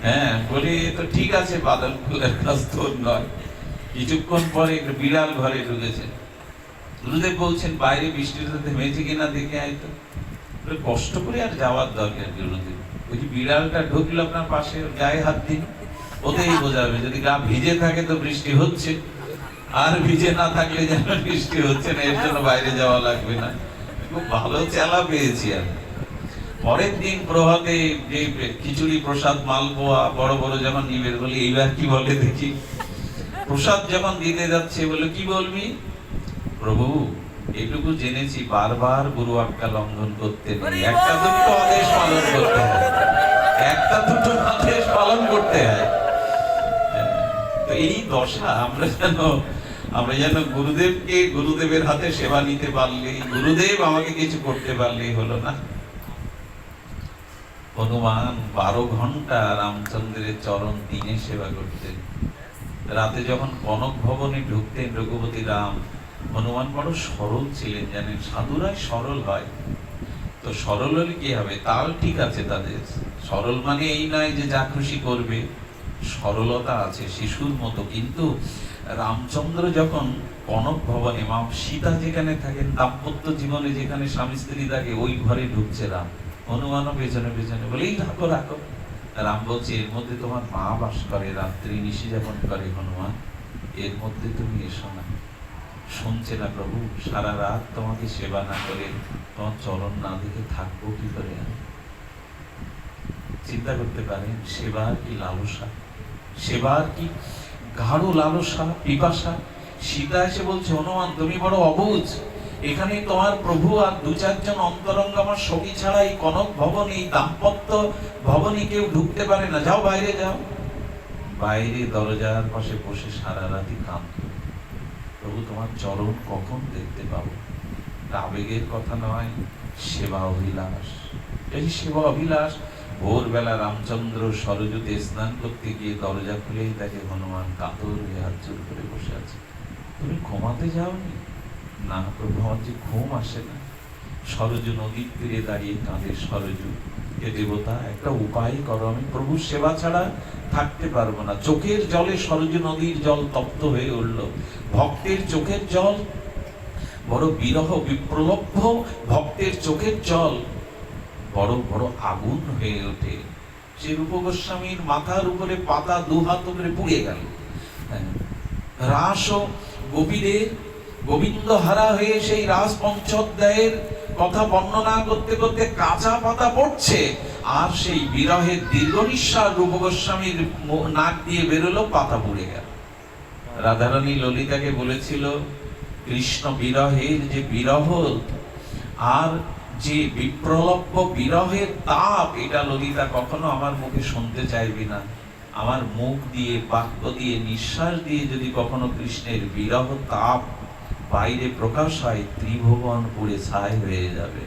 হ্যাঁ, বলে তো ঠিক আছে, বাঁধন খোলার কাজ তোর নয়। কিছুক্ষণ পরে বিড়াল ঘরে ঢুকেছে। গুরুদেব বলছেন, বাইরে বৃষ্টিটা থেমেছে কিনা দেখে আইতো। কষ্ট করে আর যাওয়ার দরকার গুরুদেব, ওই যে বিড়ালটা ঢুকলো আপনার পাশে, গায়ে হাত দিন, ওতেই বোঝাবে। যদি গা ভিজে থাকে তো বৃষ্টি হচ্ছে, আর ভিজে না থাকলে যেন বৃষ্টি হচ্ছে না, এর জন্য বাইরে যাওয়া লাগবে না। খুব ভালো চেলা পেয়েছি আমি। পরের দিন প্রভাতে যে খিচুড়ি প্রসাদ মালপোয়া বড় বড় যখন নিবে, বলি এইবার কি বলে দেখি। প্রসাদ যখন দিতে যাচ্ছে, বলে কি বলবি? প্রভু এটুকু জেনেছি, বারবার গুরু আজ্ঞা লঙ্ঘন করতে নেই, একটা দুটো আদেশ পালন করতে হয়, একটা দুটো আদেশ পালন করতে হয়। তো এই দশা আমরা যেন গুরুদেবকে, গুরুদেবের হাতে সেবা নিতে পারলেই, গুরুদেব আমাকে কিছু করতে পারলেই হলো না। হনুমান 12 ঘন্টা রামচন্দ্রের চরণ দিনে সেবা করতেন। রাতে যখন কনক ভবনে ঢুকতেন রঘুপতি রাম, হনুমান বড় সরল ছিলেন, জানেন, সাধুরাই সরল হয়। তো সরল হলে কি হবে? তাল ঠিক আছে তাদের। সরল মানে এই নয় যে যা খুশি করবে, সরলতা আছে শিশুর মতো। কিন্তু রামচন্দ্র যখন কনক ভবনে, মা সীতা যেখানে থাকেন, দাম্পত্য জীবনে যেখানে স্বামী স্ত্রী থাকে, ওই ঘরে ঢুকছে রাম, হনুমানও পেছনে পেছনে, বলেই রাখো রাখো। রাম বলছে, এর মধ্যে তোমার মা বাস করে, রাত্রি নিশি যাপন করে, হনুমান এর মধ্যে তুমি এসো না। শুনছে না প্রভু, সারা রাত তোমাকে সেবা না করে, তোমার চরণ না দেখে থাকবো কি করে? চিন্তা করতে পারেন সেবার কি লালসা, সেবার কি গাঢ় লালসা, পিপাসা। সীতা এসে বলছে, হনুমান তুমি বড় অবুঝ, এখানে তোমার প্রভু আর 2-4 জন অন্তরঙ্গ আমার সখী ছাড়া এই কনক ভবন, এই দাম্পত্য ভবনে কেউ ঢুকতে পারে না, যাও বাইরে যাও। বাইরে দরজার পাশে বসে সারা রাতি কাঁদত, প্রভু তোমার চরণ কখন দেখতে পাবো। আবেগের কথা নয়, সেবা অভিলাষ। এই সেবা অভিলাষ। ভোরবেলা রামচন্দ্র সরজুতে স্নান করতে গিয়ে দরজা খুলেই তাকে হনুমান কাতর হয়ে হাত জোর করে বসে আছে। তুমি ঘুমাতে যাওনি? না প্রভু, আমার যে ঘুম আসে না। সরজু নদীর তীরে দাঁড়িয়ে কাঁদে সরজু, হে দেবতা একটা উপায় করো, আমি প্রভুর সেবা ছাড়া থাকতে পারবো না। চোখের জলে সরজু নদীর জল তপ্ত হয়ে উঠল। ভক্তের চোখের জল বড় বিরহ বিপ্রলব্ধ, ভক্তের চোখের জল বড় বড় আগুন হয়ে ওঠে। সে রূপ গোস্বামীর মাথার উপরে পাতা 2 হাত উপরে পুড়ে গেল। রাস ও গোপীদের গোবিন্দ হারা হয়ে সেই রাস পঞ্চোধ্যায়ের কথা বর্ণনা করতে করতে কাঁচা পাতা পড়ছে, আর সেই বিরহের দীর্ঘ নিঃশ্বাস রূপ গোস্বামীর নাক দিয়ে বেরোলো, পাতা পুড়ে গেল। রাধারানী ললিতাকে বলেছিল, কৃষ্ণ বিরহের যে বিরহ আর যে বিপ্রলব্ধ বিরহের তাপ, এটা ললিতা কখনো আমার মুখে শুনতে চাইবি না। আমার মুখ দিয়ে, বাক্য দিয়ে, নিঃশ্বাস দিয়ে যদি কখনো কৃষ্ণের বিরহ তাপ বাইরে প্রকাশ হয়, ত্রিভুবন পুড়ে ছাই হয়ে যাবে।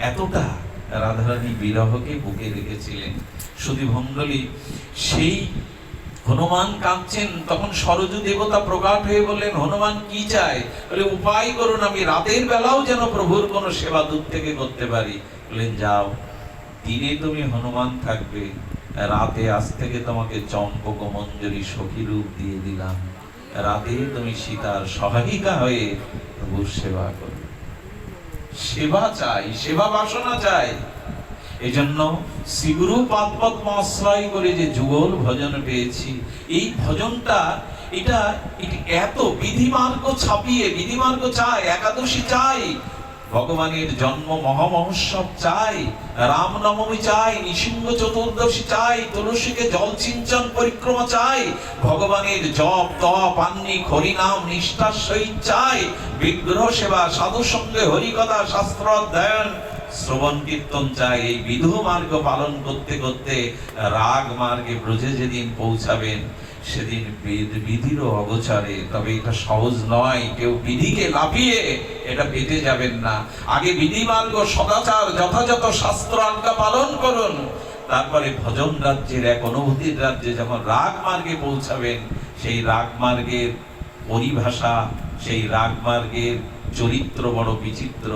এতটা রাধারানী বিরহকে বুকে রেখেছিলেন। সুধীমণ্ডলী, সেই হনুমান কাঁদছেন, তখন সরযূ দেবতা প্রকাট হয়ে বললেন, হনুমান কি চায়? বলে, উপায় করুন, আমি রাতের বেলাও যেন প্রভুর কোনো সেবা দূর থেকে করতে পারি। বললেন, যাও, দিনে তুমি হনুমান থাকবে, রাতে আজ থেকে তোমাকে চম্পক মঞ্জরি সখী রূপ দিয়ে দিলাম, রাতে তুমি সীতার সহায়িকা হয়ে প্রভুর সেবা করবে। সেবা চাই, সেবা বাসনা চাই। এই জন্য শ্রীগুরু পাদপদ্ম আশ্রয় করে যে যুগল ভজন পেয়েছি, এই ভজনটা এটা এত বিধিমার্গ ছাপিয়ে, বিধিমার্গ চাই, একাদশী চাই, ভগবানের জন্ম মহামহোৎসব চাই, রামনবমী চাই, নৃসিংহ চতুর্দশী চাই, তুলসীকে জল সিঞ্চন পরিক্রমা চাই, ভগবানের জপ তপ আহ্নিক হরিনাম নিষ্ঠার সহিত চাই, বিগ্রহ সেবা, সাধু সঙ্গে হরিকথা শাস্ত্র অধ্যয়ন শ্রবণ কীর্তন চাই। এই বিধু মার্গ পালন করতে করতে রাগ মার্গে ব্রজে যেদিন পৌঁছাবেন, সেদিন বিধিরও অগোচরে। তবে এটা সহজ নয়, কেউ বিধিকে লাফিয়ে এটা পেতে যাবেন না। আগে বিধি মার্গ সদাচার যথাযথ শাস্ত্র আজ্ঞা পালন করুন, তারপরে ভজন রাজ্যের এক অনুভূতির রাজ্যে যখন রাগ মার্গে পৌঁছাবেন, সেই রাগ মার্গের পরিভাষা, সেই রাগ মার্গের চরিত্র বড় বিচিত্র।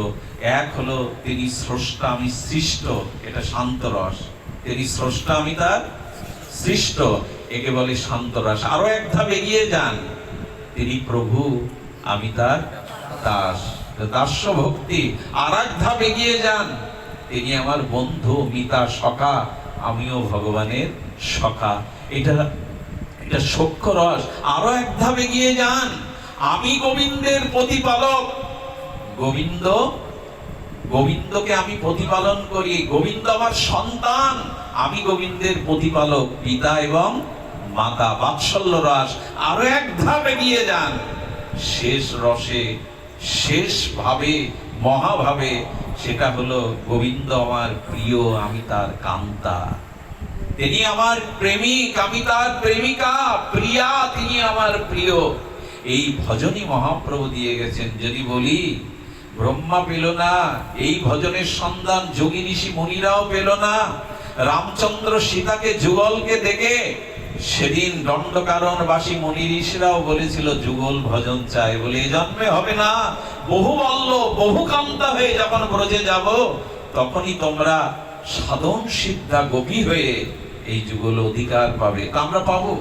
এক হলো তিনি স্রষ্টা, আমি সৃষ্ট, এটা শান্ত রস। তিনি স্রষ্টা, আমি তার সৃষ্ট, একে বলে শান্ত রস। আরো এক ধাপ এগিয়ে যান, তিনি প্রভু, আমি তার দাস, দাস্য ভক্তি। আর এক ধাপ এগিয়ে যান, তিনি আমার বন্ধু, মিতা সখা, আমিও ভগবানের সখা, এটা সখ্য রস। আরো এক ধাপ এগিয়ে যান, আমি গোবিন্দের প্রতিপালক, গোবিন্দকে আমি প্রতিপালন করি, গোবিন্দ আমার সন্তান, আমি গোবিন্দের প্রতিপালক, পিতা এবং মাতা, বাৎসল্য রস। আরো এক ধাপ এগিয়ে যান, শেষ রসে, শেষ ভাবে, মহাভাবে, সেটা হলো গোবিন্দ আমার প্রিয়, আমি তার কান্তা, তিনি আমার প্রেমিক, আমি তার প্রেমিকা, প্রিয়া, তিনি আমার প্রিয়। এই ভজনই মহাপ্রভু দিয়ে গেছেন। যদি বলি ব্রহ্মা পেল না, এই ভজনের সন্ধান যোগী ঋষি মুনিরাও পেল না। রামচন্দ্র সীতাকে যুগলকে দেখে সেদিন দণ্ডকারণবাসী মুনি ঋষিরাও বলেছিল যুগল ভজন চাই, বলে এই জন্মে হবে না, বহু বল্ল বহু কান্তা হয়ে যখন ব্রজে যাব, তখনই তোমরা সাধন সিদ্ধা গোপী হয়ে এই যুগল অধিকার পাবে। তা আমরা পাবো?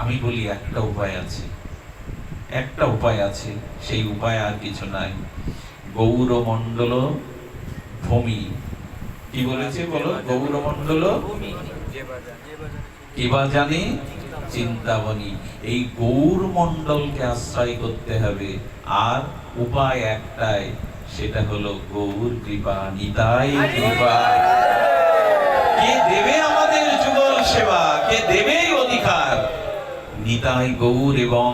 আমি বলি একটা উপায় আছে, একটা উপায় আছে, সেই উপায় আর কিছু নাই। গৌরমণ্ডল ভূমি, কি বলেছে বলো? গৌরমণ্ডল কিবা জানে চিন্তাবনী। এই গৌর মণ্ডলকে আশ্রয় করতে হবে, আর উপায় একটাই, সেটা হলো গৌর কৃপা, নিতাই কৃপা। কে দেবে আমাদের যুগল সেবা, কে দেবে অধিকার? নিতাই গৌর। এবং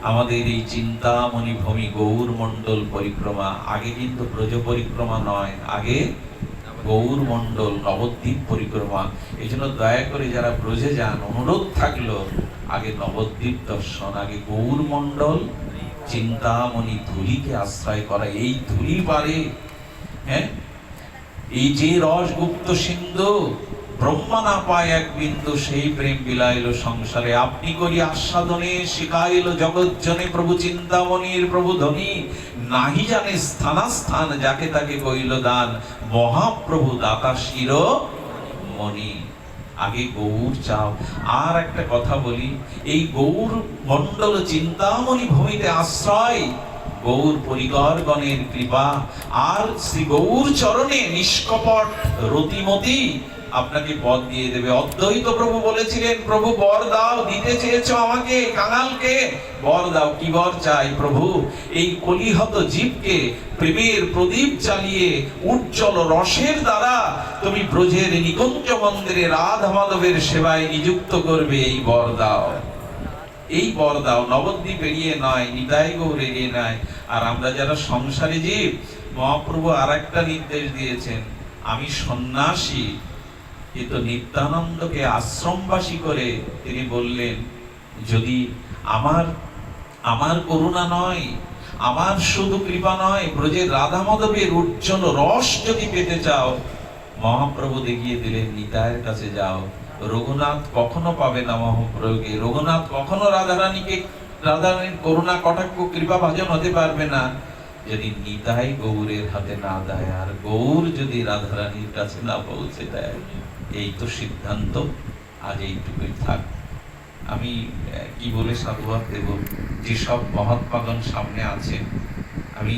আমাদের এই চিন্তামণি ভূমি গৌর মণ্ডল পরিক্রমা। আগে কিন্তু ব্রজ পরিক্রমা নয়, আগে গৌর মণ্ডল নবদ্বীপ পরিক্রমা। এই জন্য দয়া করে যারা ব্রজে যান, অনুরোধ থাকলো আগে নবদ্বীপ দর্শন, আগে গৌর মণ্ডল চিন্তামণি ধুলিকে আশ্রয় করা। এই ধুলি পারে, হ্যাঁ, এই যে রস গুপ্ত সিন্ধু, ব্রহ্মা না পায় এক বিন্দু, সেই প্রেম বিলাইল সংসারে। আপনি করি আস্বাদনে শিখাইল জগৎ জনে, প্রভু চিন্তামণির প্রভু ধনী, নাহি জানে স্থানাস্থান, যাকে তাকে কইল দান, মহাপ্রভু দাতা শির মণি। আগে গৌর চাও। আর একটা কথা বলি, এই গৌর মণ্ডল চিন্তামণি ভূমিতে আশ্রয়, গৌর পরিকরগণের কৃপা, আর শ্রী গৌর চরণে নিষ্কপট রতিমতি আপনাকে পদ দিয়ে দেবে। অদ্বৈত প্রভু বলেছিলেন, প্রভু বর দাও, দিতে চেয়েছো আমাকে কাঙালকে, বর দাও। কি বর চাই প্রভু? এই কলিহত জীবকে প্রেমের প্রদীপ চালিয়ে উজ্জ্বল রসের দ্বারা তুমি ব্রজের নিকুঞ্জ মন্দিরে রাধা মাধবের সেবায় নিযুক্ত করবে, এই বর দাও, এই বর দাও। নবদ্বীপ এড়িয়ে নয়, নিতাই গৌর এড়িয়ে নয়। আর আমরা যারা সংসারী জীব, মহাপ্রভু আর একটা নির্দেশ দিয়েছেন, আমি সন্ন্যাসী, কিন্তু নিত্যানন্দকে আশ্রমবাসী করে তিনি বললেন, যদি আমার আমার করুণা নয়, আমার শুধু কৃপা নয়, ব্রজের রাধা মাধবের উজ্জ্বল রস যদি পেতে চাও, মহাপ্রভু দেখিয়ে দিলেন নিতাইয়ের কাছে যাও। রঘুনাথ কখনো পাবে না মহাপ্রভুকে, রঘুনাথ কখনো রাধারানীর করুণা কটাক্ষ কৃপা ভাজন হতে পারবে না যদি নিতাই গৌরের হাতে না দেয়, আর গৌর যদি রাধারানীর কাছে না পৌঁছে দেয়। এই তো সিদ্ধান্ত, আজ এইটুকুই থাক। আমি কি বলে সাধুবাদ দেব, যেসব মহাত্মাগণ সামনে আছেন, আমি